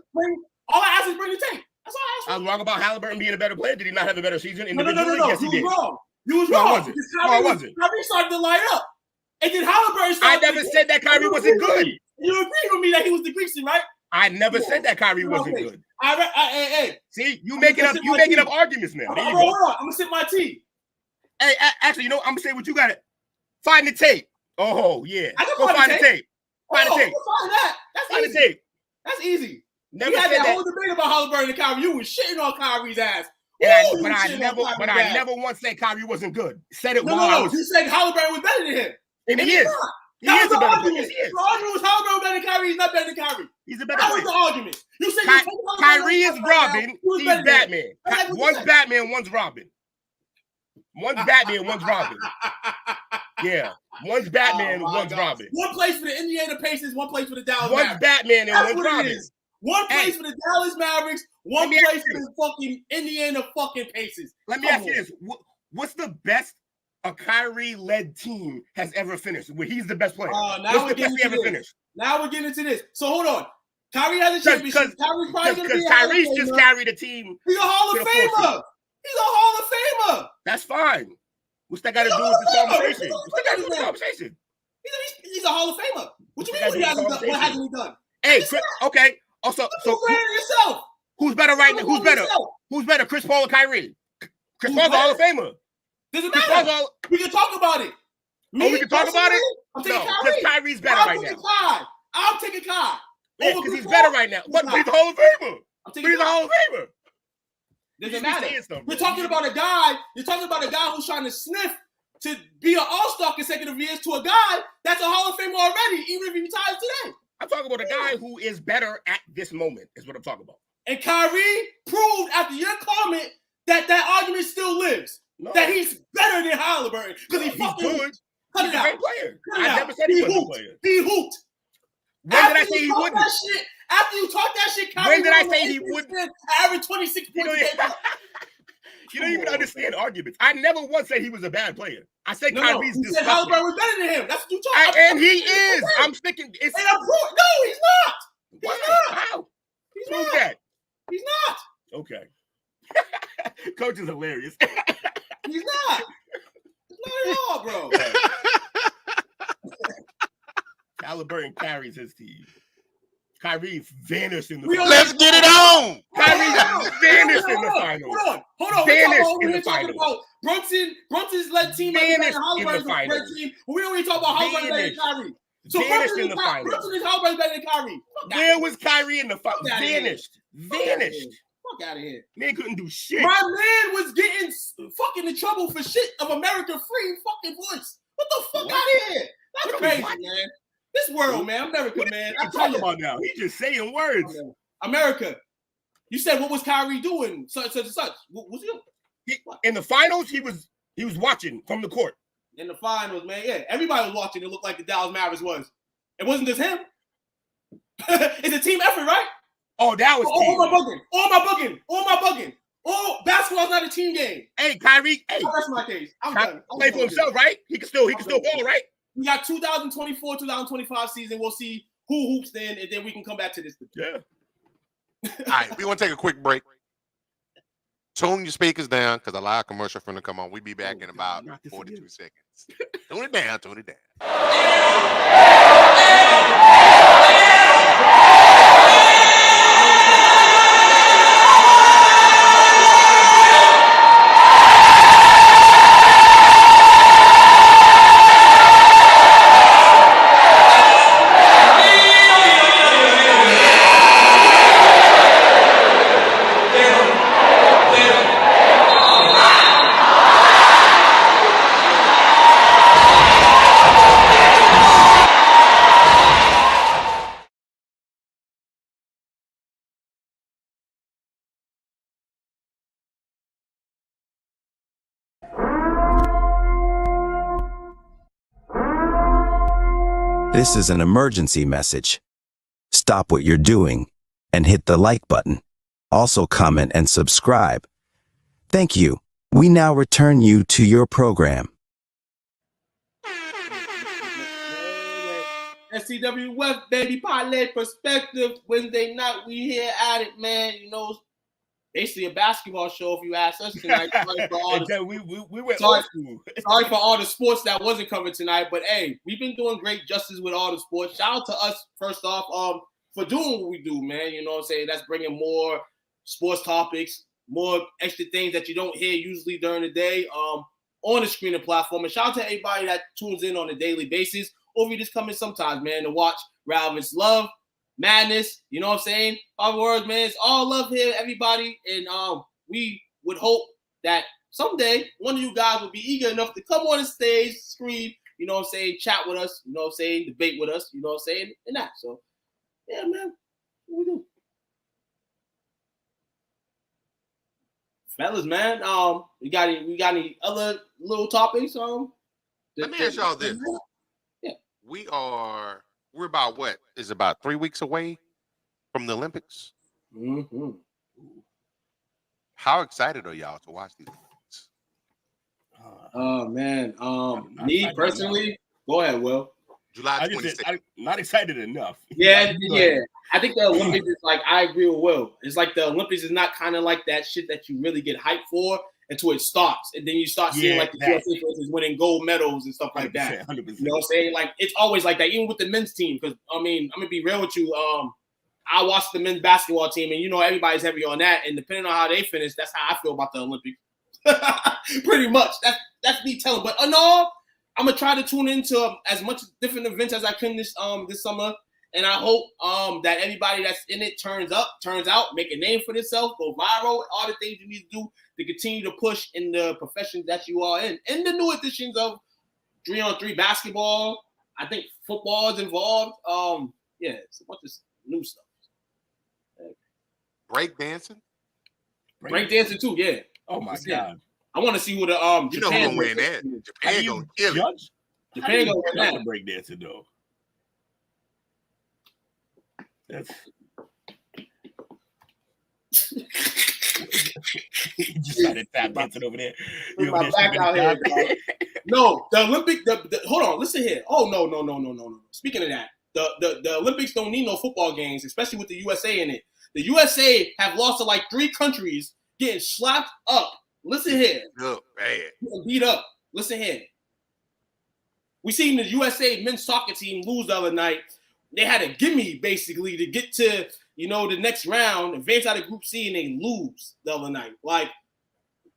All I asked is bring the tape. That's all I asked. I was wrong about Halliburton being a better player. Did he not have a better season individually? No. Yes, he did. You was wrong. I wasn't. Kyrie started to light up. And then Halliburton started. I never said that Kyrie wasn't good. You agree with me that he was decreasing, right? I never said that Kyrie wasn't good. Hey. See, you making up arguments now. There you go. Hold on. I'm gonna sip my tea. Hey, actually, I'm gonna say what you got to find the tape. Oh yeah, go find the tape. Find the tape. Find that. That's easy. The tape. That's easy. Never we had said that whole debate about Halliburton and Kyrie. You was shitting on Kyrie's ass. I never once said Kyrie wasn't good. Said it No. You said Halliburton was better than him. And he is. He is a better player. The argument was Halliburton better than Kyrie. He's not better than Kyrie. He's a better player. That was the argument. You said Kyrie is Robin. He's Batman. One's Batman, one's Robin. One's Batman, one's Robin. Yeah. One's Batman, one's Robin. One place for the Indiana Pacers, one place for the Dallas Mavericks. One's Batman and one's Robin. One place for the Dallas Mavericks, one place for the fucking Indiana fucking Pacers. Let me ask you this. What's the best a Kyrie-led team has ever finished? Where he's the best player. Now we're getting into this. So hold on. Kyrie has a championship. Kyrie's probably going to be Kyrie's just carried the team. He's a Hall of Famer. He's a Hall of Famer. That's fine. What's that got to do with the conversation? What's that got to do with the conversation? He's a Hall of Famer. What you mean what hasn't he done? Hey, okay. Also, yourself. Who's better right now? Who's better? Who's better, Chris Paul or Kyrie? Chris Paul's a Hall of Famer. Doesn't matter. We can talk about it. Me, Oh, we can talk about it? I'm taking No, Kyrie. because Kyrie's better right now. I'm taking Kai. Yeah, because he's better right now. But he's a Hall of Famer. He's a Hall of Famer. Doesn't matter. You're talking about a guy. You're talking about a guy who's trying to sniff to be an All-Star consecutive years to a guy that's a Hall of Famer already, even if he retires today. I'm talking about a guy who is better at this moment. Is what I'm talking about. And Kyrie proved after your comment that argument still lives. No. That he's better than Halliburton because he's good. He's a great player. I never said he wasn't a player. He hooped. When did I say he wouldn't? After you talk that shit, Kyrie, when did I say he wouldn't? Average 26 points. You don't even understand arguments. I never once said he was a bad player. I said Kyrie's you said Halliburton was better than him. That's what you talking about. And he is. I'm sticking. No, he's not. He's not. How? He's Prove not. that. He's not. Okay. Coach is hilarious. He's not. He's not at all, bro. Halliburton carries his team. Kyrie vanished in the finals. Let's get it on. Kyrie vanished in the finals. Hold on. Vanished in the finals. Brunson's led team vanished in the finals. We don't even talk about Halliburton better than Kyrie. So vanished in the finals. Brunson is Halliburton better than Kyrie. Where was Kyrie in the finals? Vanished. Fuck out of here. Man couldn't do shit. My man was getting fucking in trouble for shit of American free fucking voice. What the fuck out of here? That's crazy, man. This world, man. America, man. I'm talking about now. He's just saying words. America. You said what was Kyrie doing? Such and such. What was he? In the finals, he was watching from the court. In the finals, man. Yeah, everybody was watching. It looked like the Dallas Mavericks was. It wasn't just him. It's a team effort, right? Oh, that was team. All my bugging. Oh, basketball's not a team game. Hey, Kyrie. Hey, that's my case. I'm done. Play for himself, right? He can still ball, right? We got 2024, 2025 season. We'll see who hoops then, and then we can come back to this. Yeah. All right, we want to take a quick break. Tune your speakers down because a live commercial from to come on. We'll be back in about 42 seconds. Tune it down. This is an emergency message. Stop what you're doing and hit the like button. Also comment and subscribe. Thank you. We now return you to your program. STWF, baby, parlay perspective. Wednesday night, we here at it, man. You know, basically a basketball show if you ask us tonight. Sorry for all the sports that wasn't covered tonight. But hey, we've been doing great justice with all the sports. Shout out to us, first off, for doing what we do, man. You know what I'm saying? That's bringing more sports topics, more extra things that you don't hear usually during the day on the screen and platform. And shout out to everybody that tunes in on a daily basis, or if you just come in sometimes, man, to watch rather it's love, madness, you know what I'm saying? Our words, man, it's all love here, everybody. And we would hope that someday one of you guys will be eager enough to come on the stage, scream, you know what I'm saying, chat with us, you know what I'm saying, debate with us, you know what I'm saying, and that. So, yeah, man, what we do? Fellas, man, we got any other little topics? Let me ask y'all this. Yeah. We're about what? Is about 3 weeks away from the Olympics. Mm-hmm. How excited are y'all to watch these Olympics? Oh man, me personally, go ahead, Will. July 26th. I'm not excited enough. Yeah. I think the Olympics is like, I agree with Will. It's like the Olympics is not kind of like that shit that you really get hyped for until it starts. And then you start seeing like the USA is winning gold medals and stuff like that. 100%. You know what I'm saying? Like, it's always like that, even with the men's team. Because, I mean, I'm going to be real with you. I watched the men's basketball team, and, you know, everybody's heavy on that. And depending on how they finish, that's how I feel about the Olympics. Pretty much. That's me telling. But, no, I'm gonna try to tune into as much different events as I can this summer, and I hope that everybody that's in it turns out, make a name for themselves, go viral, all the things you need to do to continue to push in the profession that you are in. And the new additions of 3-on-3 basketball, I think football is involved. Yeah, it's a bunch of new stuff. Break dancing too, yeah. Oh my God. I want to see who the you know who gonna win that. Japan gonna kill it. Japan gonna win that. Break dancing though. That's you just started tap dancing over there. My back out here, bro. No, the Olympic. Hold on, listen here. Oh no. Speaking of that, the Olympics don't need no football games, especially with the USA in it. The USA have lost to like 3 countries, getting slapped up. Listen here. Look, man. Getting beat up. Listen here. We seen the USA men's soccer team lose the other night. They had a gimme basically to get to, the next round, advance out of Group C, and they lose the other night. Like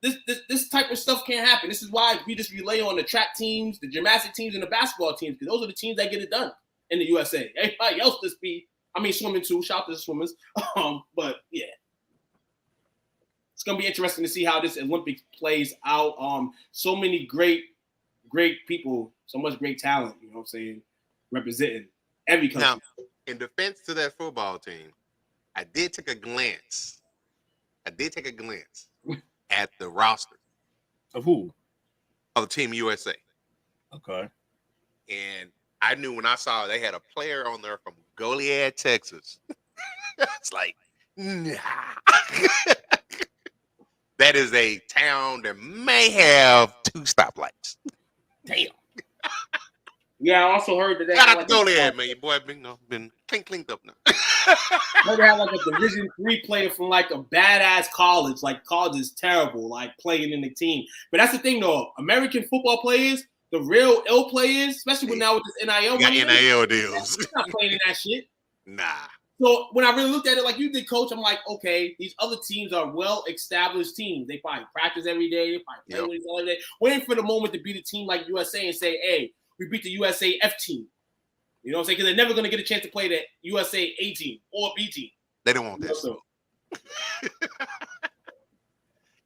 this type of stuff can't happen. This is why we just relay on the track teams, the gymnastic teams, and the basketball teams, because those are the teams that get it done in the USA. Everybody else just swimming too. Shout out to the swimmers. But yeah. It's gonna be interesting to see how this Olympics plays out. So many great people, so much great talent, you know what I'm saying, representing every country. Now, in defense to that football team, I did take a glance at the roster of who? Of Team USA. Okay. And I knew when I saw they had a player on there from Goliad, Texas. It's like, nah. That is a town that may have 2 stoplights. Damn. Yeah, I also heard that they Shout out to Goliad, man. Your boy been clinked up now. They have like a Division III player from like a badass college. Like college is terrible, like playing in the team. But that's the thing though. American football players, the real ill players, especially now with this NIL money, got NIL deals. They're not playing in that shit. Nah. So when I really looked at it like you did, Coach, I'm like, okay, these other teams are well-established teams. They probably practice every day. They probably play with each other every day, waiting for the moment to beat a team like USA and say, hey, we beat the USA F team. You know what I'm saying? Because they're never going to get a chance to play the USA A team or B team. They don't want this.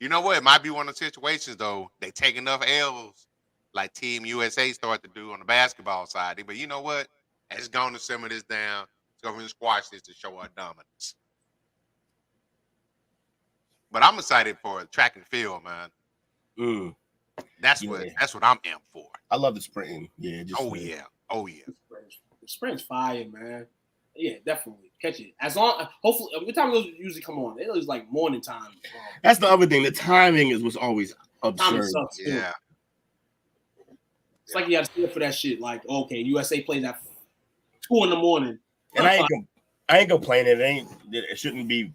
You know what? It might be one of the situations, though. They take enough L's like Team USA started to do on the basketball side. But you know what? It's going to simmer this down. It's going to squash this to show our dominance. But I'm excited for track and field, man. That's what I'm amped for. I love the sprinting. Yeah. Oh yeah. The sprint's fire, man. Yeah, definitely catch it. Hopefully, what time does it usually come on? It was like morning time. That's the other thing. The timing was always absurd. Yeah. It's like you got to stay up for that shit. Like, okay, USA plays at 2 a.m. And I ain't complaining. It shouldn't be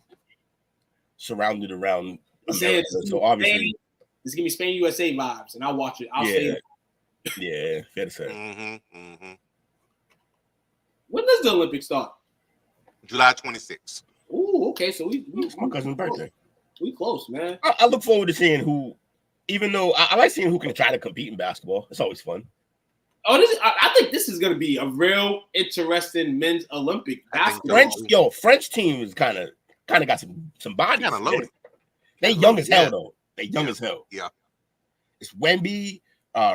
surrounded around America. So obviously, it's give me Spain USA vibes, and I'll watch it. I'll say it. Yeah, fair to say. When does the Olympics start? July 26th. Ooh, okay. So it's my cousin's birthday. We close, man. I look forward to seeing who, even though I like seeing who can try to compete in basketball. It's always fun. Oh, I think this is going to be a real interesting men's Olympic basketball. French team is kind of got some bodies. Kind of loaded. They young as hell though. They young as hell. Yeah. It's Wemby,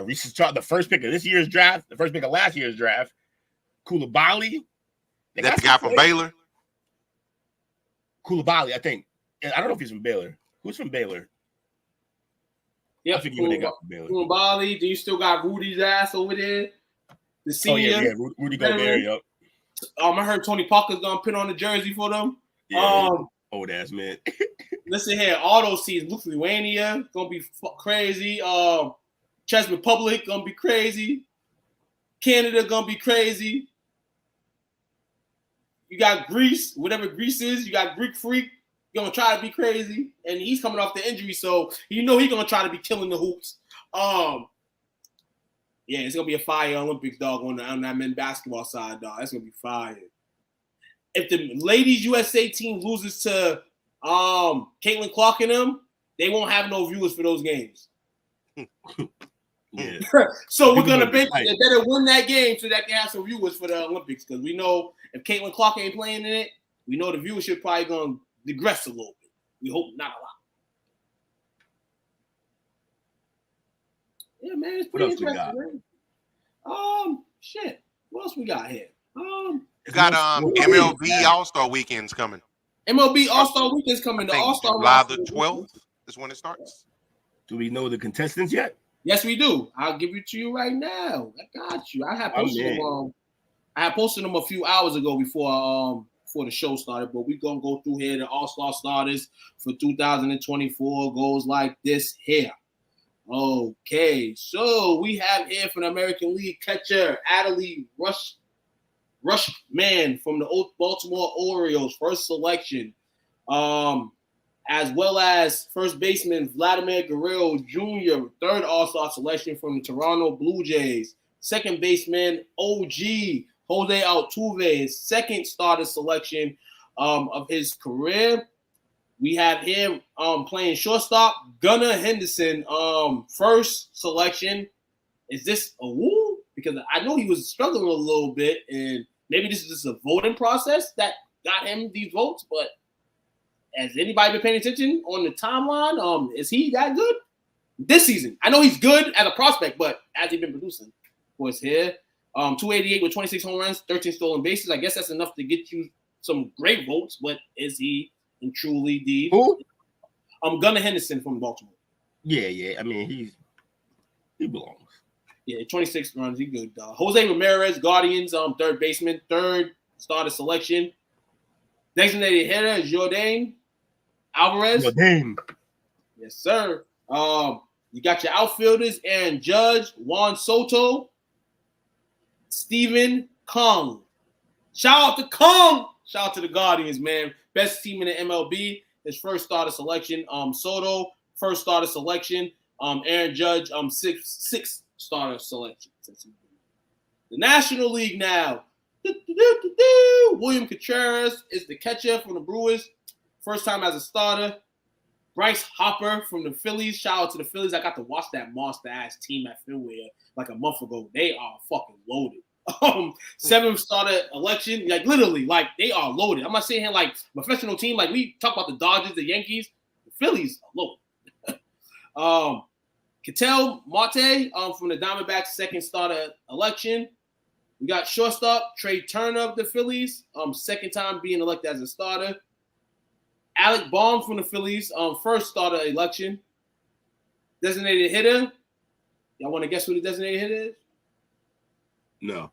Reese's the first pick of this year's draft, the first pick of last year's draft. Koulibaly. That's the guy from Baylor. Koulibaly, I think. I don't know if he's from Baylor. Who's from Baylor? Yeah, I forget what they got from Baylor. Koulibaly. Do you still got Rudy's ass over there? The senior. Oh yeah, Rudy Gobert. Yep. I heard Tony Parker's gonna put on the jersey for them. Yeah, old ass man. Listen here, all those teams. Lithuania gonna be crazy. Czech Republic gonna be crazy. Canada gonna be crazy. You got Greece, whatever Greece is. You got Greek Freak. Gonna try to be crazy, and he's coming off the injury, so he's gonna try to be killing the hoops. Yeah, it's gonna be a fire Olympics, dog, on that men's basketball side, dog. That's gonna be fire. If the ladies USA team loses to Caitlin Clark and them, they won't have no viewers for those games. Yeah. So we're gonna They better win that game so that can have some viewers for the Olympics. Because we know if Caitlin Clark ain't playing in it, we know the viewership probably gonna digress a little bit. We hope not a lot. Yeah, man, it's pretty interesting, man. Shit. What else we got here? You got MLB All Star Weekends coming. MLB All Star Weekend's coming. The All Star July the 12th is when it starts. Do we know the contestants yet? Yes, we do. I'll give it to you right now. I got you. I had posted them a few hours ago before the show started, but we're gonna go through here. The All Star starters for 2024 goes like this here. Okay, so we have here from the American League catcher Adley Rushman from the Baltimore Orioles, first selection, as well as first baseman Vladimir Guerrero Jr., third All-Star selection from the Toronto Blue Jays, second baseman OG Jose Altuve, second starter selection of his career. We have him playing shortstop, Gunnar Henderson, first selection. Is this a woo? Because I know he was struggling a little bit, and maybe this is just a voting process that got him these votes. But has anybody been paying attention on the timeline? Is he that good this season? I know he's good as a prospect, but has he been producing for his here? 288 with 26 home runs, 13 stolen bases. I guess that's enough to get you some great votes, but is he and truly the Gunnar Henderson from Baltimore? Yeah. I mean, he belongs. Yeah, 26 runs. He good. Jose Ramirez, Guardians, third baseman, third starter selection. Designated hitter is Jordan Alvarez. Jordan. Yes, sir. You got your outfielders: Aaron Judge, Juan Soto, Stephen Kong. Shout out to Kong. Shout out to the Guardians, man. Best team in the MLB. His first starter selection. Soto, first starter selection. Aaron Judge, sixth starter selection. The National League now. William Contreras is the catcher from the Brewers. First time as a starter. Bryce Harper from the Phillies. Shout out to the Phillies. I got to watch that monster-ass team at Fenway like a month ago. They are fucking loaded. Seventh starter election. Like, literally, like, they are loaded. I'm not saying here like professional team. Like, we talk about the Dodgers, the Yankees. The Phillies are loaded. Ketel Marte from the Diamondbacks, second starter election. We got shortstop Trey Turner of the Phillies, second time being elected as a starter. Alec Baum from the Phillies, first starter election. Designated hitter. Y'all want to guess who the designated hitter is? No.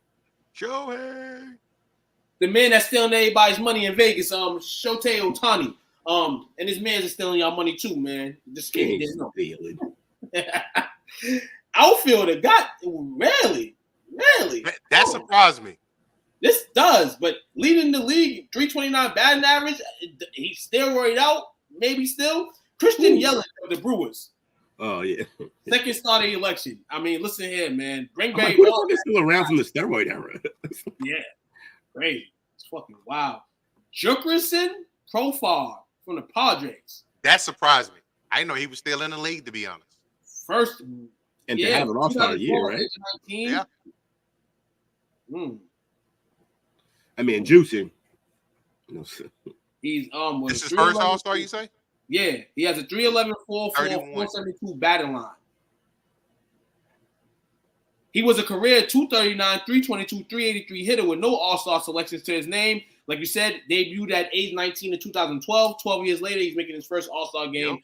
Shohei. The man that's stealing everybody's money in Vegas, Shohei Ohtani. And his man's is stealing y'all money too, man. Just kidding. Outfielder got really. That surprised me. This does, but leading the league, 329 batting average. He's steroid out, maybe still. Christian Yelich of the Brewers. Oh yeah. Second starter election. I mean, listen here, man. Bring back. Who the fuck is still around from the steroid era? Yeah, crazy. It's fucking wild. Jefferson Profar from the Padres. That surprised me. I didn't know he was still in the league, to be honest. First, and to have an all-star year, right? 19. Yeah. I mean, juicing. He's This is first all-star, you say? Yeah, he has a 311, 472 batting line. He was a career 239, 322, 383 hitter with no all-star selections to his name. Like you said, debuted at age 19 in 2012. 12 years later, he's making his first all-star game. Yep.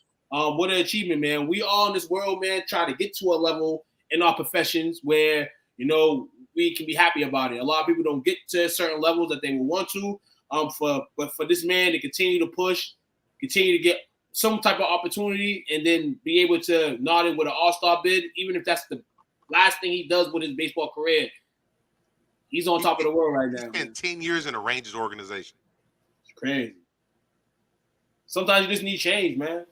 What an achievement, man. We all in this world, man, try to get to a level in our professions where, you know, we can be happy about it. A lot of people don't get to certain levels that they would want to. But for this man to continue to push, continue to get some type of opportunity, and then be able to nod it with an all-star bid, even if that's the last thing he does with his baseball career, he's on top of the world right now. He spent 10 years in a Rangers organization. It's crazy. Sometimes you just need change, man.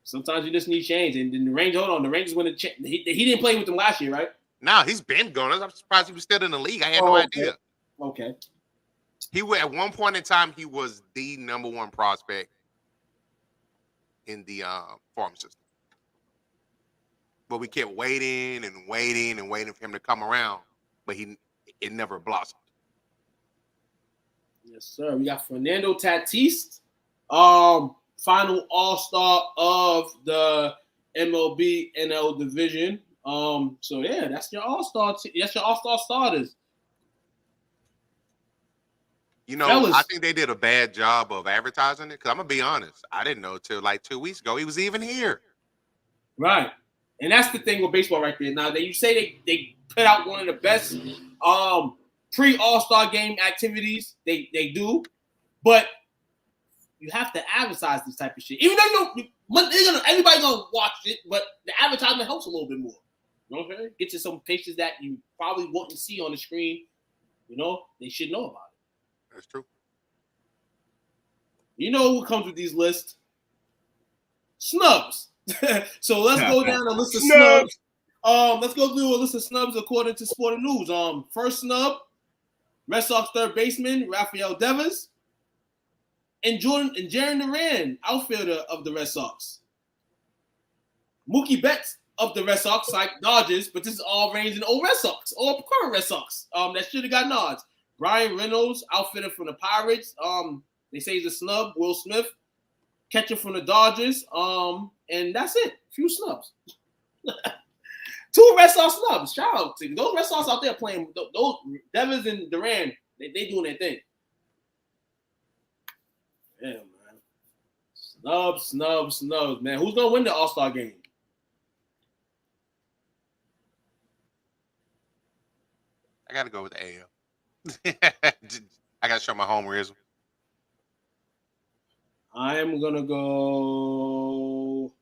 Sometimes you just need change. And then the Rangers went to change. He didn't play with them last year, right? No, he's been gone. I'm surprised he was still in the league. I had no idea. Okay. At one point in time, he was the number one prospect in the farm system. but we kept waiting and waiting and waiting for him to come around, but it never blossomed. Yes, sir. We got Fernando Tatis, final All-Star of the MLB NL division. So yeah, that's your All-Star. That's your All-Star starters. You know, Fellas. I think they did a bad job of advertising it. Because I'm gonna be honest, I didn't know till like 2 weeks ago he was even here. Right, and that's the thing with baseball right there. Now, you say they put out one of the best pre-All-Star game activities. They do, but you have to advertise this type of shit. Even though everybody's gonna watch it, but the advertisement helps a little bit more. You know what I'm saying? Get you some faces that you probably wouldn't see on the screen. You know, they should know about it. That's true. You know what comes with these lists? Snubs. So let's go down a list of snubs. Let's go through a list of snubs according to Sporting News. First snub, Red Sox third baseman Rafael Devers and Jarren Duran, outfielder of the Red Sox. Mookie Betts of the Red Sox, like Dodgers, but this is all reigns in old Red Sox or current Red Sox. That should have got nods. Brian Reynolds, outfielder from the Pirates. They say he's a snub. Will Smith, catcher from the Dodgers. And that's it. Few snubs. 2 Red Sox snubs. Shout out to those Red Sox out there playing. Those Devers and Duran, they doing their thing. Yeah, man. Snubs, man. Who's gonna win the All-Star game? I gotta go with the AL. I gotta show my homerism. I'm gonna go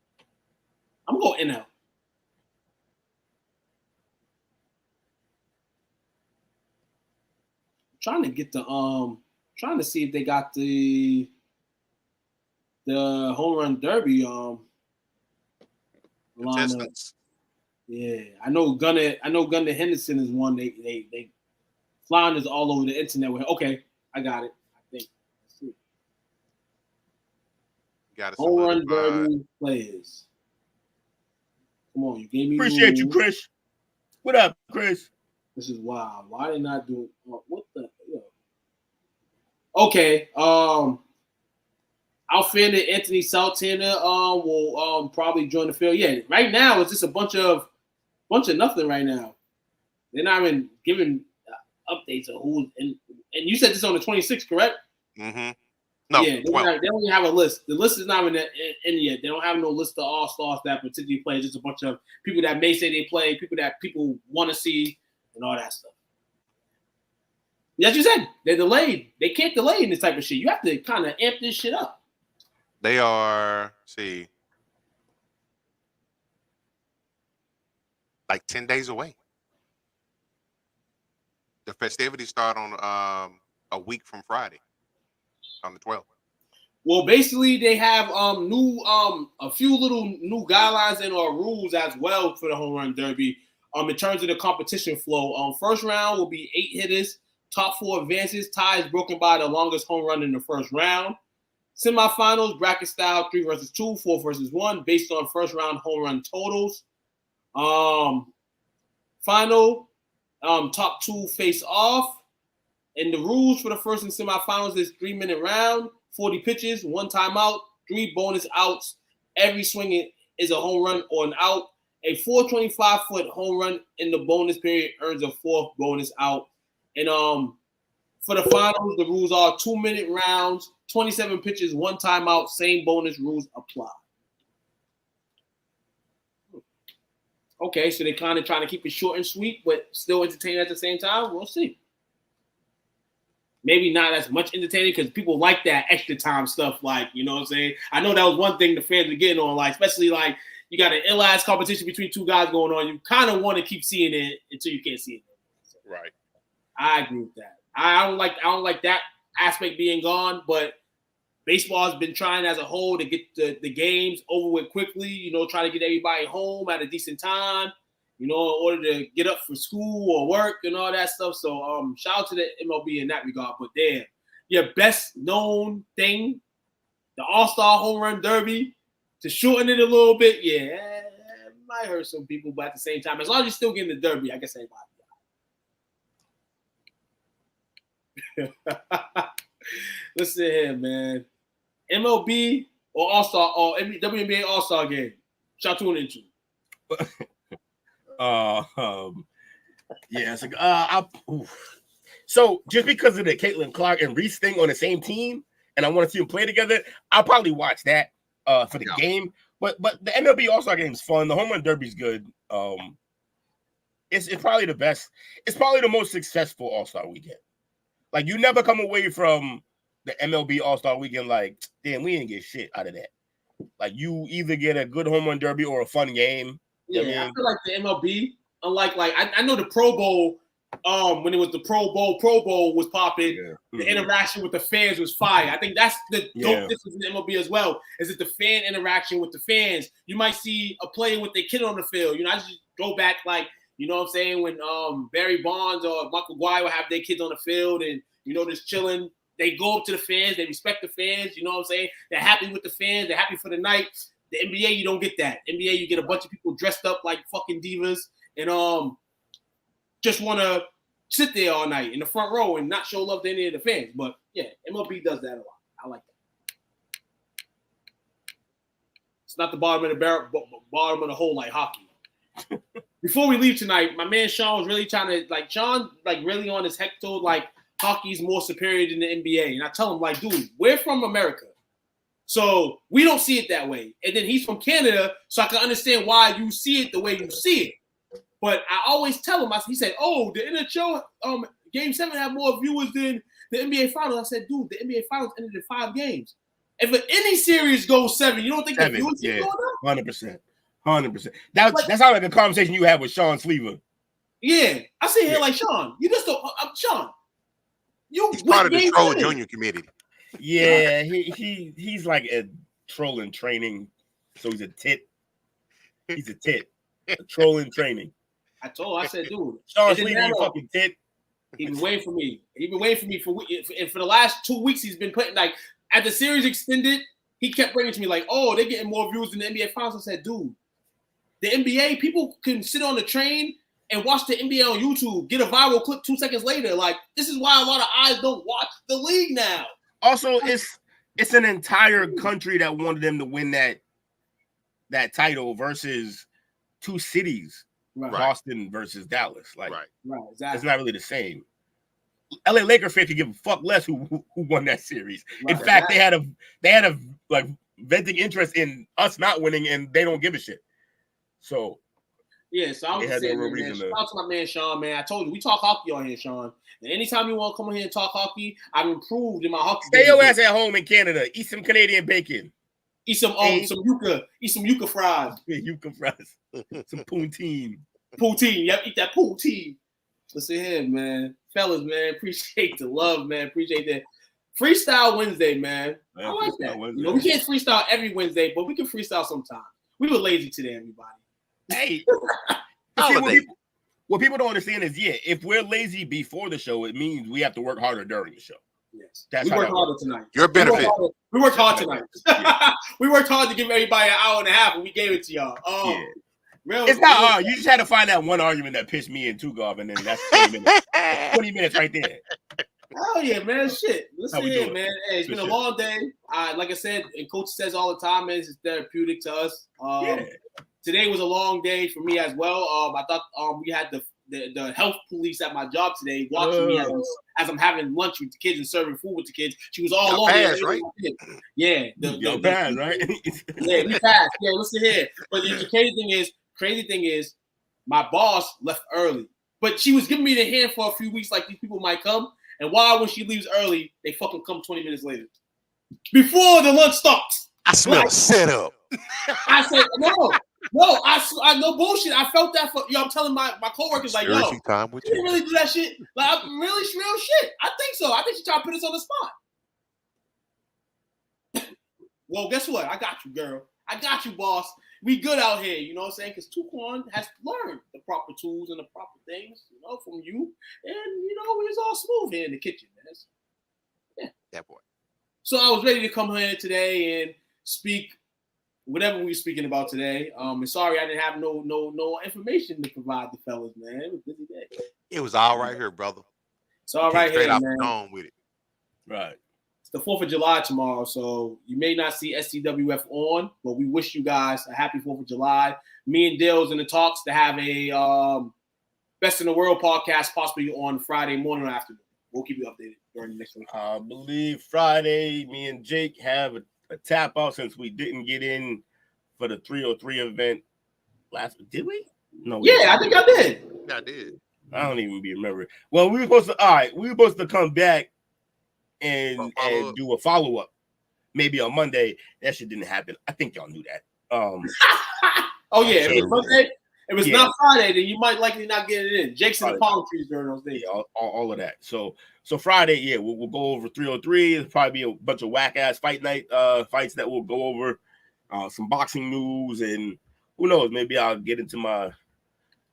NL. Trying to get trying to see if they got the home run derby lineup. Yeah, I know Gunnar Henderson is one. They flying this all over the internet with. Okay, I got it. I think. Let's see. Got it. Home run derby players. Come on, you gave me. Appreciate you, Chris. What up, Chris? This is wild. Why they not do? What the? Okay. Outfielder Anthony Santana will probably join the field. Yeah, right now it's just a bunch of nothing right now. They're not even giving updates of who. And you said this on the 26th, correct? Mm-hmm. No, yeah, they don't even have a list. The list is not in yet. They don't have no list of all-stars that particularly play. Just a bunch of people that may say they play, people that people want to see, and all that stuff. As you said, they're delayed. They can't delay in this type of shit. You have to kind of amp this shit up. They are, like 10 days away. The festivities start on a week from Friday, on the 12th. Well, basically, they have a few little new guidelines and or rules as well for the home run derby. In terms of the competition flow, first round will be 8 hitters. Top 4 advances. Tie is broken by the longest home run in the first round. Semifinals, bracket style, 3 versus 2, 4 versus 1, based on first round home run totals. Final, top 2 face off. And the rules for the first and semifinals is 3-minute round, 40 pitches, 1 timeout, 3 bonus outs. Every swing is a home run or an out. A 425-foot home run in the bonus period earns a 4th bonus out. And for the finals, the rules are 2-minute rounds, 27 pitches, 1 timeout, same bonus rules apply. Okay, so they're kind of trying to keep it short and sweet, but still entertaining at the same time. We'll see. Maybe not as much entertaining because people like that extra time stuff. Like, you know what I'm saying? I know that was one thing the fans were getting on, like, especially like you got an ill-ass competition between 2 guys going on. You kind of want to keep seeing it until you can't see it. So, right. I agree with that. I don't like that aspect being gone, but baseball has been trying as a whole to get the games over with quickly, you know, try to get everybody home at a decent time, you know, in order to get up for school or work and all that stuff. So shout out to the MLB in that regard. But damn, your best known thing, the All-Star Home Run Derby, to shorten it a little bit, yeah, might hurt some people, but at the same time, as long as you're still getting the Derby, I guess anybody. Listen here, man. MLB or All-Star or WNBA All Star Game. Shout tune into. Yeah, it's like so just because of the Caitlin Clark and Reese thing on the same team, and I want to see them play together, I'll probably watch that for the game. But the MLB All Star Game is fun. The Home Run Derby is good. It's probably the best. It's probably the most successful All Star Weekend. Like you never come away from the MLB All Star Weekend like, damn, we didn't get shit out of that. Like you either get a good Home Run Derby or a fun game. Yeah, I feel like the MLB, unlike I know the Pro Bowl, when it was the Pro Bowl was popping, the interaction with the fans was fire. I think that's the dope difference in the MLB as well, is that the fan interaction with the fans. You might see a player with their kid on the field. You know, I just go back like, you know what I'm saying, when Barry Bonds or Michael Guy would have their kids on the field and, you know, just chilling. They go up to the fans. They respect the fans. You know what I'm saying? They're happy with the fans. They're happy for the night. The NBA, you don't get that. NBA, you get a bunch of people dressed up like fucking divas and just want to sit there all night in the front row and not show love to any of the fans. But, yeah, MLB does that a lot. I like that. It's not the bottom of the barrel, but bottom of the hole like hockey. Before we leave tonight, my man Sean was really trying to, really on his hector, like, hockey's more superior than the NBA. And I tell him, like, dude, we're from America. So we don't see it that way. And then he's from Canada, so I can understand why you see it the way you see it. But I always tell him, he said, oh, the NHL Game 7 had more viewers than the NBA Finals. I said, dude, the NBA Finals ended in 5 games. If any series goes 7, you don't think the viewers is going up? 100%. 100%. That sounds like a conversation you had with Sean Sleever. Yeah. I sit here like, Sean, you just don't Sean. He's part of the troll junior committee. Yeah, he's like a troll in training, so he's a tit. He's a tit. A troll in training. I said, dude, Sean Sleever, you fucking tit. He's been waiting for me. He's been waiting for me for the last 2 weeks. He's been putting like at the series extended. He kept bringing to me like, oh, they're getting more views than the NBA Finals. I said, dude, the NBA people can sit on the train and watch the NBA on YouTube, get a viral clip 2 seconds later. Like, this is why a lot of eyes don't watch the league now. Also, it's an entire country that wanted them to win that title versus 2 cities, Boston versus Dallas. Like, exactly. It's not really the same. LA Lakers fans could give a fuck less who won that series. In fact, they had a like venting interest in us not winning, and they don't give a shit. So. Yeah, so I was saying, man, shout out to my man Sean, man. I told you, we talk hockey on here, Sean. And anytime you want to come on here and talk hockey, I've improved in my hockey. Stay your ass at home in Canada. Eat some Canadian bacon. Eat some yuca. Eat some yuca fries. Yeah, yuca fries. Some poutine. Poutine. Yep, eat that poutine. Listen here, man. Fellas, man, appreciate the love, man. Appreciate that. Freestyle Wednesday, man. I like that. You know, we can't freestyle every Wednesday, but we can freestyle sometimes. We were lazy today, everybody. Hey, what people don't understand is, if we're lazy before the show, it means we have to work harder during the show. Yes, we worked harder tonight. Your benefit. We worked hard tonight. We worked hard to give everybody an hour and a half, and we gave it to y'all. It's not hard. You just had to find that one argument that pissed me in Tugov, and then that's 20 minutes. 20 minutes right there. Oh yeah, man. Shit. Listen here, man. Hey, it's been a long day. Like I said, and Coach says all the time, man, it's therapeutic to us. Today was a long day for me as well. I thought we had the health police at my job today watching me as I'm having lunch with the kids and serving food with the kids. She was all over there. Right? Yeah. Right? Yeah, we passed. Yeah, listen here. But the crazy thing is, my boss left early. But she was giving me the hand for a few weeks like these people might come. And when she leaves early, they fucking come 20 minutes later. Before the lunch starts. I smell a setup. I said, no, I no bullshit. I felt that I'm telling my coworkers like, yo, you didn't really do that shit. Like, I'm really real shit. I think so. I think she tried to put us on the spot. Well, guess what? I got you, girl. I got you, boss. We good out here, you know what I'm saying? Because Tuquan has learned the proper tools and the proper things, from you. And, it's all smooth here in the kitchen, man. Yeah. That boy. So I was ready to come here today and speak whatever we were speaking about today. And sorry I didn't have no information to provide the fellas, man. It was a busy day. It was all right here, brother. It's all right straight here, off man. the dome with it. Right. It's the 4th of July tomorrow, so you may not see STWF on, but we wish you guys a happy 4th of July. Me and Dale's in the talks to have a Best in the World podcast possibly on Friday morning or afternoon. We'll keep you updated during the next week. I believe Friday, me and Jake have a tap out since we didn't get in for the 303 event last. Did we? No. Yeah, I think I did. Yeah, I did. I don't even remember. Well, we were supposed to come back and do a follow up, maybe on Monday. That shit didn't happen. I think y'all knew that. Oh yeah, if it was Monday. If it's not Friday, then you might likely not get it in. Jake's in the palm trees during those days. Yeah, all of that. So Friday, yeah, we'll go over 303. It'll probably be a bunch of whack ass fight night fights that we'll go over. Some boxing news, and who knows, maybe I'll get into my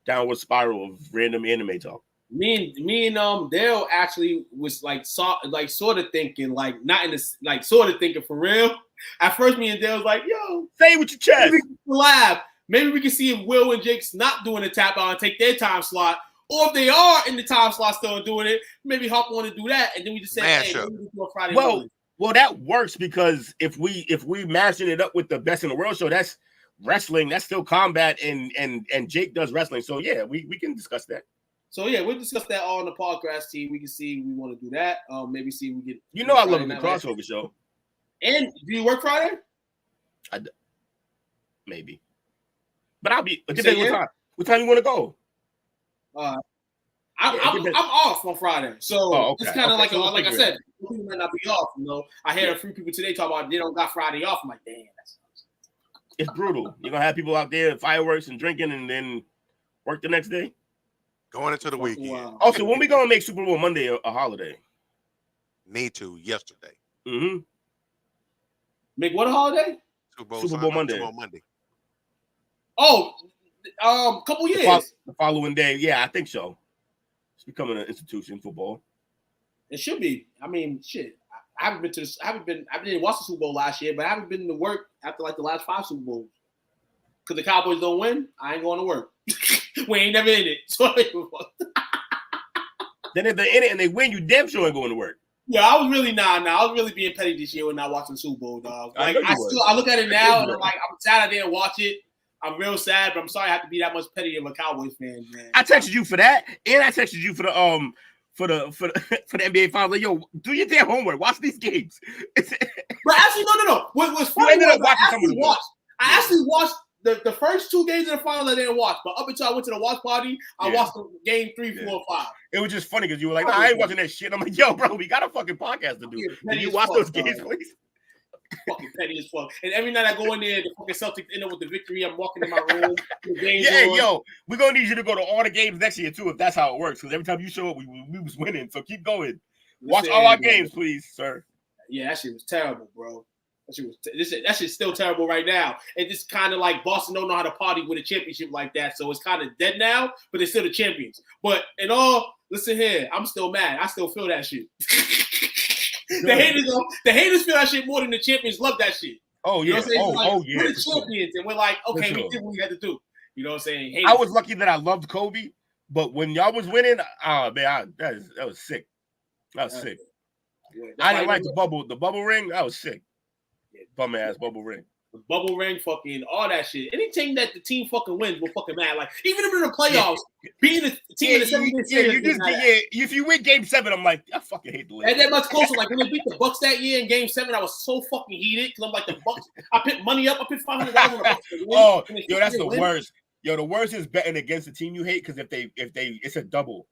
downward spiral of random anime talk. Me and Dale actually was sort of thinking, like not in this, like sort of thinking for real. At first, me and Dale was like, "Yo, say it with your chest." Collab. Maybe we can see if Will and Jake's not doing the tap out and take their time slot, or if they are in the time slot still doing it, maybe hop on and do that, and then we just say, "Hey, we do a Friday morning." Well, that works because if we mashing it up with the Best in the World show, that's wrestling, that's still combat, and Jake does wrestling. So yeah, we can discuss that. So yeah, we'll discuss that all on the podcast team. We can see if we want to do that. Maybe see if we get. You know, I love the crossover show. And do you work Friday? Maybe. But I'll be. What time you want to go? I'm off on Friday, so it's kind of like I said, people might not be off. You know, I had a few people today talk about they don't got Friday off. I'm like, damn, it's brutal. You're gonna have people out there fireworks and drinking, and then work the next day. Going into the weekend. Wow. Also, when we gonna make Super Bowl Monday a holiday? Need to yesterday. Mm-hmm. Make what a holiday? Super Bowl Monday. Oh, couple years. The following day, yeah, I think so. It's becoming an institution, football. It should be. I mean, shit. I didn't watch the Super Bowl last year, but I haven't been to work after like the last 5 Super Bowls. Because the Cowboys don't win, I ain't going to work. We ain't never in it. So then if they're in it and they win, you damn sure ain't going to work. Yeah, I was really I was really being petty this year when not watching the Super Bowl, dog. Like I look at it now and I'm like, I'm sad I didn't watch it. I'm real sad, but I'm sorry I have to be that much petty of a Cowboys fan, man. I texted you for that, and I texted you for the for the NBA Finals. Like, yo, do your damn homework. Watch these games. But actually, no. What's funny was I actually watched the first 2 games of the finals. I didn't watch, but up until I went to the watch party, I watched the game 3, 4, 5. It was just funny because you were like, I ain't watching that shit. I'm like, yo, bro, we got a fucking podcast to do. Did you watch those games, please? Fucking petty as fuck. And every night I go in there, the fucking Celtics end up with the victory. I'm walking in my room. Yo, we're gonna need you to go to all the games next year too, if that's how it works. Because every time you show up, we was winning. So keep going. Watch all our games, please, sir. Yeah, that shit was terrible, bro. That shit's still terrible right now. And it's kind of like Boston don't know how to party with a championship like that. So it's kind of dead now, but they're still the champions. But in all, listen here, I'm still mad. I still feel that shit. The haters feel that shit more than the champions love that shit. Oh yeah, you know what I'm saying? Yeah. We're the champions, and we're like, okay, we did what we had to do. You know what I'm saying? I was lucky that I loved Kobe, but when y'all was winning, man, that was sick. That was sick. Yeah, I didn't like the bubble ring. That was sick. Bum ass bubble ring. The bubble ring, fucking all that shit. Anything that the team fucking wins, we're fucking mad. Like even if in the playoffs, being the team in the 7th series. If you win Game 7, I'm like, I fucking hate the Lakers. And that much closer. Like when they beat the Bucks that year in Game 7, I was so fucking heated because I'm like the Bucks. I put money up. I put $500 on the Bucks. Oh, yo, that's the worst. Yo, the worst is betting against the team you hate because if they, it's a double.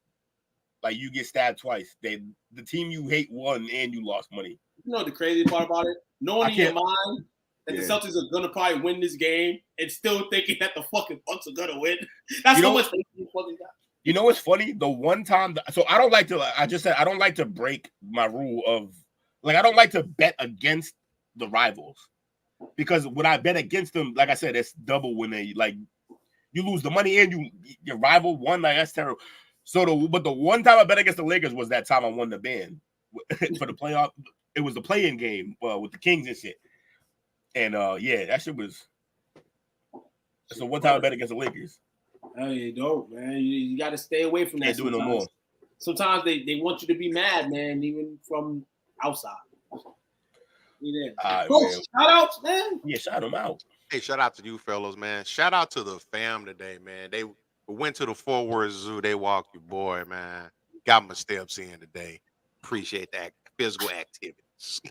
Like you get stabbed twice. The team you hate won and you lost money. You know the crazy part about it? Knowing in your mind that the Celtics are gonna probably win this game and still thinking that the fucking Bucks are gonna win. That's how much faith you fucking got. You know what's funny? The one time, so I don't like to. I just said I don't like to break my rule of like I don't like to bet against the rivals because when I bet against them, like I said, it's double when they like you lose the money and your rival won. Like that's terrible. So but the one time I bet against the Lakers was that time I won the band for the playoff. It was the play-in game with the Kings and shit. And that shit was So one time I bet against the Lakers. Oh, you don't, man. You got to stay away from that. Can't do it no more. Sometimes they want you to be mad, man, even from outside. Yeah. Coach, shout outs, man. Yeah, shout them out. Hey, shout out to you fellas, man. Shout out to the fam today, man. They went to the Fort Worth Zoo. They walked your boy, man. Got my steps in today. Appreciate that physical activities.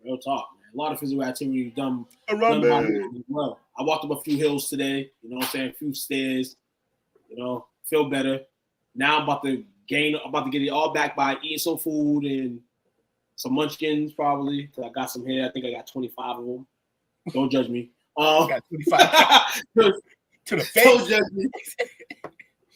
Real talk, man. A lot of physical activity done as well. I walked up a few hills today. You know what I'm saying? A few stairs. You know, feel better. Now I'm about to get it all back by eating some food and some munchkins probably, because I got some here. I think I got 25 of them. Don't judge me. Got 25 to the face. Don't judge me.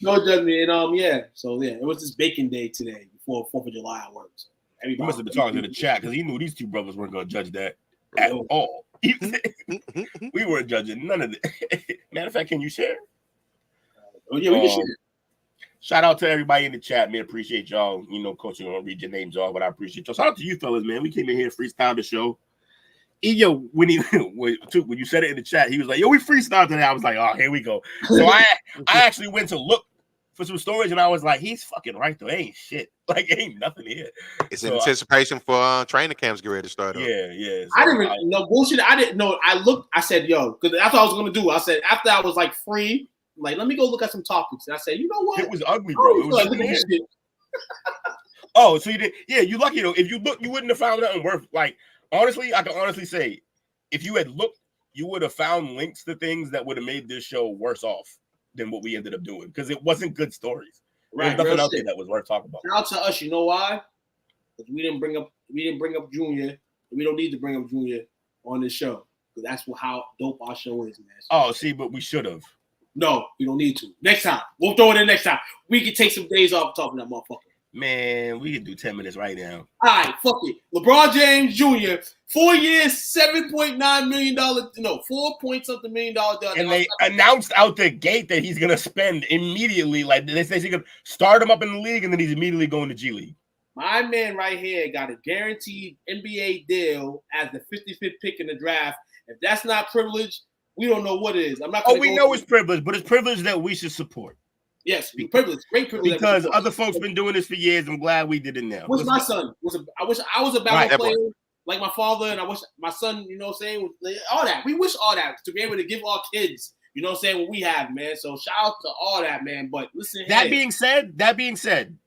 Don't judge me. And yeah. So yeah, it was this bacon day today before 4th of July I worked. He must have been talking to the chat because he knew these two brothers weren't going to judge that at all. We weren't judging none of it. Matter of fact, can you share? Oh yeah, we can share. Shout out to everybody in the chat, man. Appreciate y'all. You know, Coach, you don't read your names off, but I appreciate y'all. Shout out to you fellas, man. We came in here freestyle the show. Yo, when you said it in the chat, he was like, "Yo, we freestyle today." I was like, "Oh, here we go." So I actually went to look for some storage, and I was like, "He's fucking right though. Ain't shit. Like, ain't nothing here." It's in anticipation for training camps get ready to start up. Yeah. So I didn't know bullshit. I didn't know. I looked. I said, "Yo," because that's what I was gonna do. I said after I was like free, like let me go look at some topics. And I said, "You know what? It was ugly, bro. It was like, oh, so you did? Yeah, you lucky though. If you look, you wouldn't have found nothing worth. Like honestly, I can honestly say, if you had looked, you would have found links to things that would have made this show worse off than what we ended up doing because it wasn't good stories. Right, there's nothing out there that was worth talking about. Shout out to us, you know why? Because we didn't bring up Junior. We don't need to bring up Junior on this show because that's how dope our show is, man. Oh, see, but we should have. No, we don't need to. Next time, we'll throw it in next time. We can take some days off talking to that motherfucker. Man, we can do 10 minutes right now. All right, fuck it. LeBron James Jr. 4 years, $7.9 million. No, 4-point-something million dollar. And they announced out the gate that he's gonna spend immediately. Like they say, he's gonna start him up in the league, and then he's immediately going to G League. My man right here got a guaranteed NBA deal as the 55th pick in the draft. If that's not privilege, we don't know what is. I'm not. We know it's privilege, but it's privilege that we should support. Yes, privilege, great privilege. Because other folks been doing this for years. I'm glad we did it now. Wish my son I wish I was a battle player like my father, and I wish my son, you know what I'm saying, all that. We wish all that to be able to give our kids, you know what I'm saying, what we have, man. So shout out to all that, man. But listen, that being said,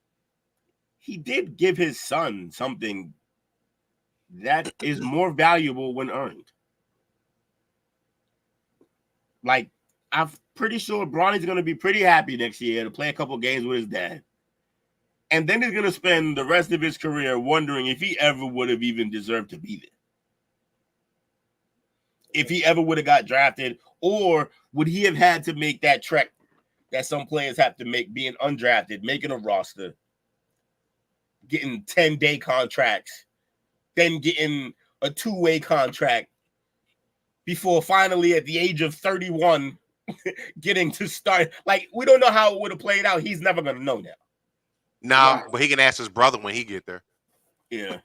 he did give his son something that is more valuable when earned. Like, I'm pretty sure Bronny's going to be pretty happy next year to play a couple games with his dad. And then he's going to spend the rest of his career wondering if he ever would have even deserved to be there. If he ever would have got drafted, or would he have had to make that trek that some players have to make being undrafted, making a roster, getting 10-day contracts, then getting a 2-way contract before finally at the age of 31 getting to start. Like, we don't know how it would have played out. He's never going to know now. No, right. But he can ask his brother when he get there. Yeah.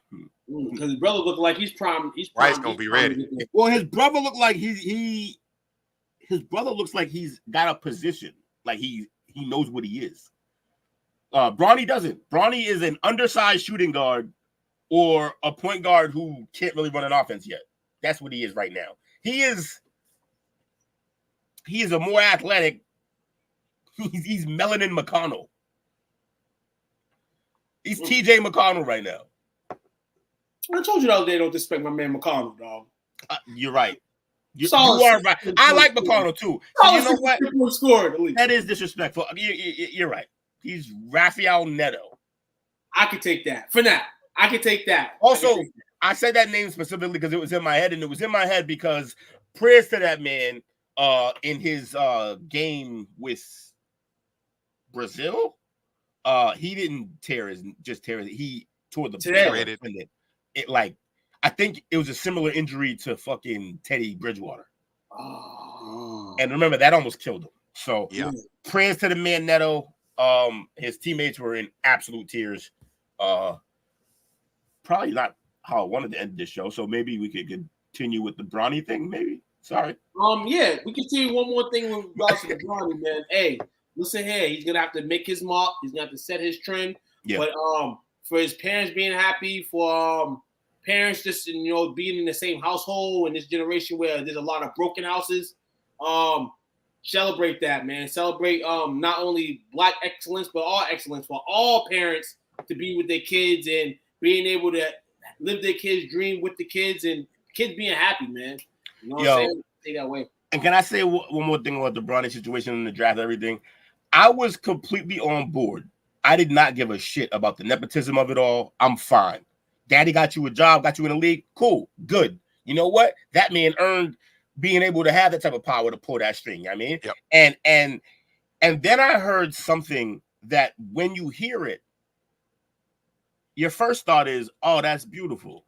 Because his brother look like he's prime. Right's going to be ready. Well, his brother look like his brother looks like he's got a position. Like he knows what he is. Bronny doesn't. Bronny is an undersized shooting guard or a point guard who can't really run an offense yet. That's what he is right now. He is a more athletic. He's Melanin McConnell. He's TJ McConnell right now. I told you the other day, don't disrespect my man McConnell, dog. You're right. You are right. I like McConnell too. So you know what? That is disrespectful. You're right. He's Rafael Neto. I could take that for now. I could take that. Also, I said that name specifically because it was in my head, and it was in my head because prayers to that man in his game with Brazil. He didn't tear his. He tore the it like I think it was a similar injury to fucking Teddy Bridgewater. Oh. And remember that almost killed him. So yeah, prayers to the man Neto. His teammates were in absolute tears. Probably not how I wanted to end this show. So maybe we could continue with the Bronny thing. Maybe Sorry. Yeah, we can see one more thing with regards to Bronny, man. Hey, listen here, he's gonna have to make his mark. He's gonna have to set his trend. Yeah. But for his parents being happy, for parents just being in the same household in this generation where there's a lot of broken houses, celebrate that, man. Celebrate not only Black excellence but all excellence for all parents to be with their kids and being able to live their kids' dream with the kids and kids being happy, man. You know what I'm saying? Take that away. And can I say one more thing about the Bronny situation in the draft and everything? I was completely on board. I did not give a shit about the nepotism of it all. I'm fine. Daddy got you a job, got you in the league. Cool, good. You know what? That man earned being able to have that type of power to pull that string. You know what I mean? Yep. And then I heard something that when you hear it, your first thought is, oh, that's beautiful.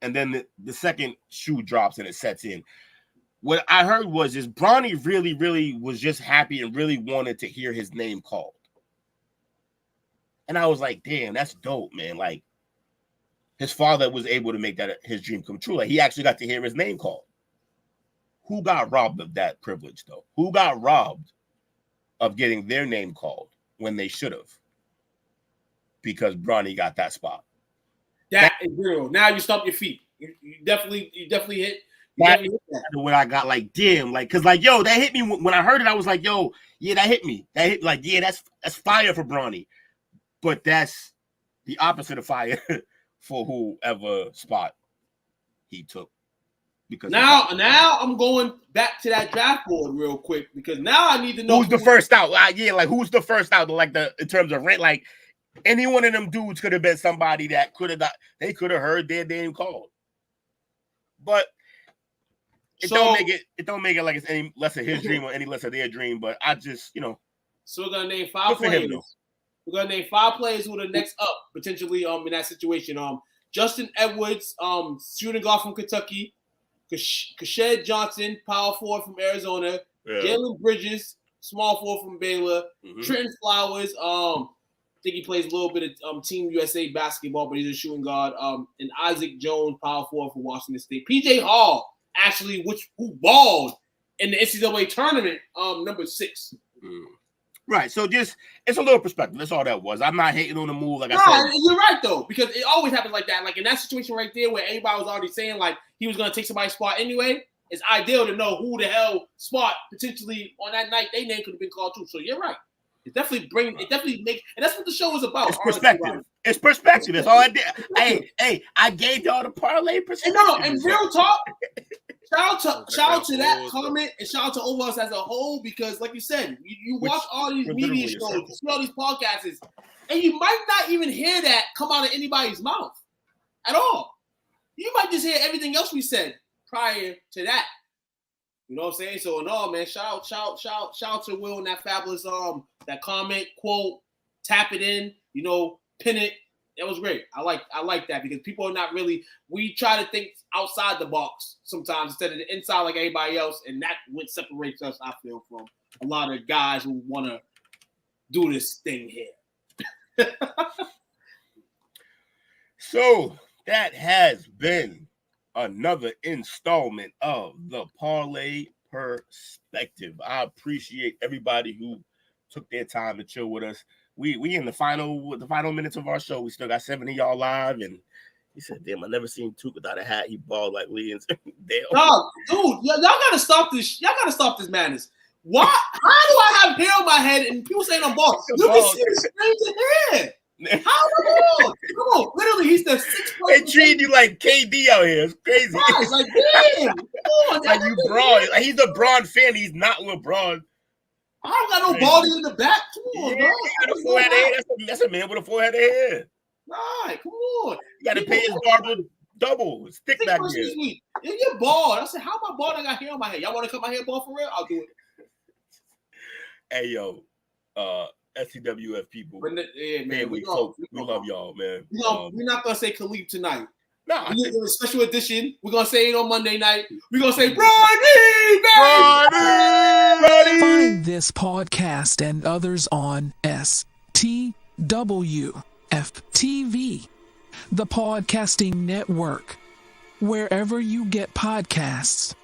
And then the second shoe drops and it sets in. What I heard was Bronny really, really was just happy and really wanted to hear his name called. And I was like, damn, that's dope, man. Like, his father was able to make that his dream come true. Like, he actually got to hear his name called. Who got robbed of that privilege, though? Who got robbed of getting their name called when they should have? Because Bronny got that spot. That is real. Now you stomp your feet. You definitely hit. That when I got like, damn, like, cause like, yo, that hit me when I heard it. I was like, yo, yeah, that hit me. That hit like, yeah, that's fire for Bronny. But that's the opposite of fire for whoever spot he took. Because now I'm going back to that draft board real quick because now I need to know who's the first out. Yeah, like who's the first out? Like in terms of rent, like any one of them dudes could have been somebody that could have heard their name called. But it don't make it like it's any less of his dream or any less of their dream. But I just, So we're gonna name 5 players. We're gonna name 5 players who are the next up potentially in that situation. Justin Edwards, shooting guard from Kentucky. Kashed Johnson, power forward from Arizona. Yeah. Jalen Bridges, small forward from Baylor. Mm-hmm. Trenton Flowers, I think he plays a little bit of Team USA basketball, but he's a shooting guard. And Isaac Jones, power forward from Washington State. PJ Hall, actually, who balled in the NCAA tournament, number 6. Mm. Right, so just it's a little perspective. That's all that was. I'm not hating on the move, like I said. You're right though, because it always happens like that. Like in that situation right there, where everybody was already saying like he was gonna take somebody's spot anyway. It's ideal to know who the hell spot potentially on that night their name could have been called too. So you're right. It definitely makes, and that's what the show is about. It's perspective. Right? It's perspective. That's all I did. Hey, I gave y'all the parlay perspective. And real talk. Shout out to that comment and shout out to Overus as a whole because, like you said, you watch all these media shows, you see all these podcasts, and you might not even hear that come out of anybody's mouth at all. You might just hear everything else we said prior to that. You know what I'm saying? So, no, man, shout out to Will and that fabulous that comment, quote, tap it in, pin it. That was great. I like that because people are not really. We try to think outside the box sometimes instead of the inside like everybody else, and that's what separates us. I feel from a lot of guys who want to do this thing here. So that has been another installment of the Parlay Perspective. I appreciate everybody who took their time to chill with us. We in the final minutes of our show. We still got 7 of y'all live, and he said, "Damn, I never seen Took without a hat. He balled like Lee." And damn, no, dude, y'all gotta stop this. Y'all gotta stop this madness. Why? How do I have hair on my head and people saying I'm bald? You can see the strange hair. How come on? Literally, he's the 6th. They treat you like KD out here. It's crazy. Right, like damn, come on, like you Braun. Like he's a Braun fan. He's not LeBron. I don't got no baldy in the back. Come on, bro. That's a man with a forehead of hair. Right, come on. You got to pay his barber double. Stick back here. If you're bald, I said, how am I bald? I got hair on my head. Y'all want to cut my hair bald for real? I'll do it. Hey, yo, STWF people. Man, we love y'all, man. We're not going to say Khalif tonight. No, we're going to special edition. We're going to say it on Monday night. We're going to say, Brody! Find this podcast and others on STWF-TV, the Podcasting Network, wherever you get podcasts.